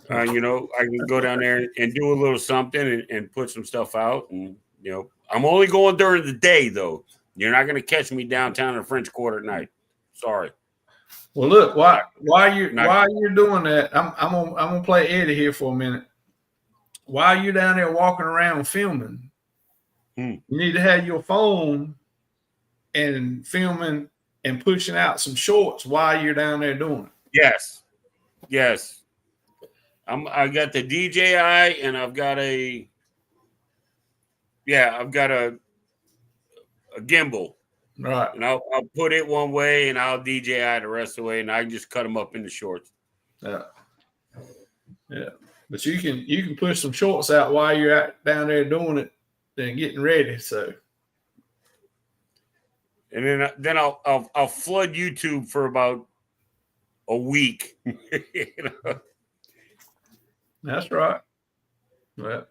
I can go down there and do a little something and put some stuff out. And, I'm only going during the day, though. You're not going to catch me downtown in the French Quarter at night. Sorry. Well, look, while you're doing that, I'm gonna play Eddie here for a minute. While you're down there walking around filming, you need to have your phone and filming and pushing out some shorts while you're down there doing it. Yes. I got the DJI and I've got a gimbal. Right. And I'll put it one way and I'll DJI the rest of the way, and I just cut them up into shorts. Yeah. But you can push some shorts out while you're down there doing it and getting ready. So. And then I'll flood YouTube for about a week. That's right. Well,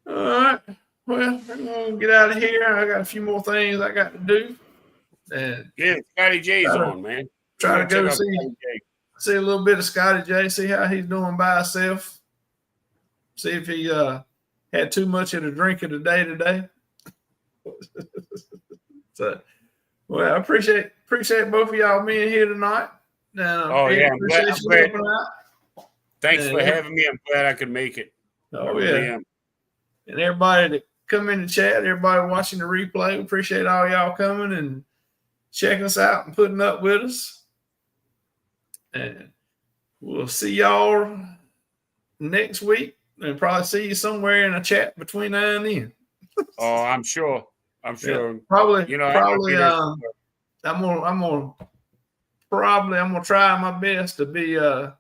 all right. Well, I'm gonna get out of here. I got a few more things I got to do. And Scotty J's on, man. Try to go see a little bit of Scotty J, see how he's doing by himself. See if he had too much of the drink of the day today. So, well, I appreciate both of y'all being here tonight. I'm glad. Thanks for having me. I'm glad I could make it. Oh, yeah. And everybody that come in the chat, everybody watching the replay, we appreciate all y'all coming and checking us out and putting up with us. And we'll see y'all next week and probably see you somewhere in a chat between now and then. I'm sure. Yeah, probably. I'm gonna try my best to be up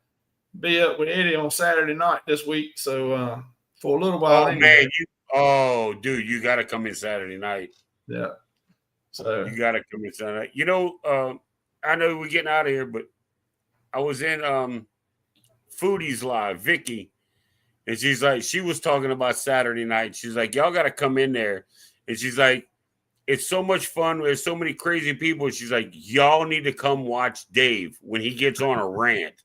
with Eddie on Saturday night this week. So for a little while. Man, dude, you got to come in Saturday night. Yeah. So you got to come in Saturday night. I know we're getting out of here, but I was in Foodies Live, Vicky, and she's like, she was talking about Saturday night. She's like, y'all got to come in there, and she's like, it's so much fun. There's so many crazy people. She's like, y'all need to come watch Dave when he gets on a rant.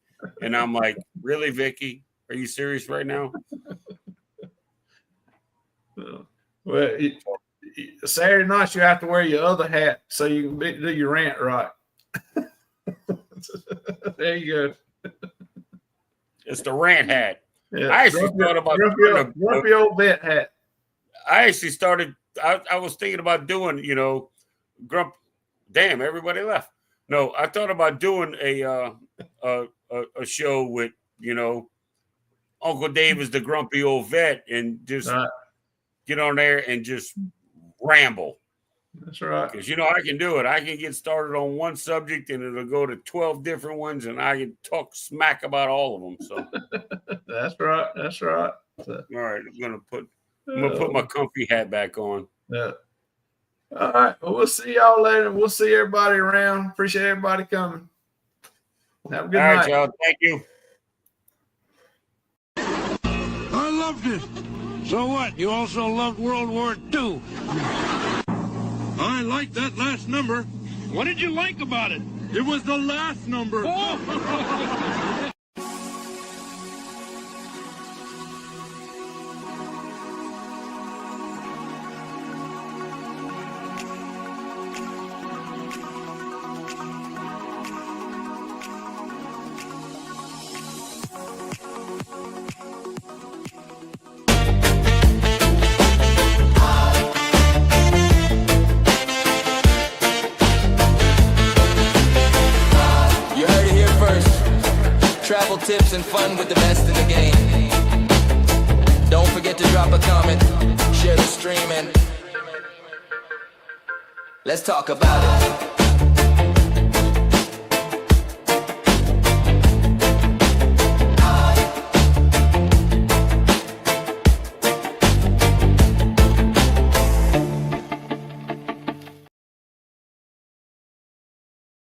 And I'm like, really, Vicky? Are you serious right now? Well, Saturday night you have to wear your other hat so you can do your rant right. There you go. It's the rant hat. Yeah. I actually thought about grumpy old vet hat. I actually started. I was thinking about doing, Damn, everybody left. No, I thought about doing a show with, Uncle Dave is the grumpy old vet, and just get on there and just ramble. That's right. Because I can do it. I can get started on one subject and it'll go to 12 different ones, and I can talk smack about all of them. So That's right. So, all right, I'm gonna put my comfy hat back on. Yeah. All right. Well, we'll see y'all later. We'll see everybody around. Appreciate everybody coming. Have a good night. All right, y'all. Thank you. I loved it. So what? You also loved World War II. I liked that last number. What did you like about it? It was the last number. Oh. Travel tips and fun with the best in the game. Don't forget to drop a comment, share the stream, and let's talk about it.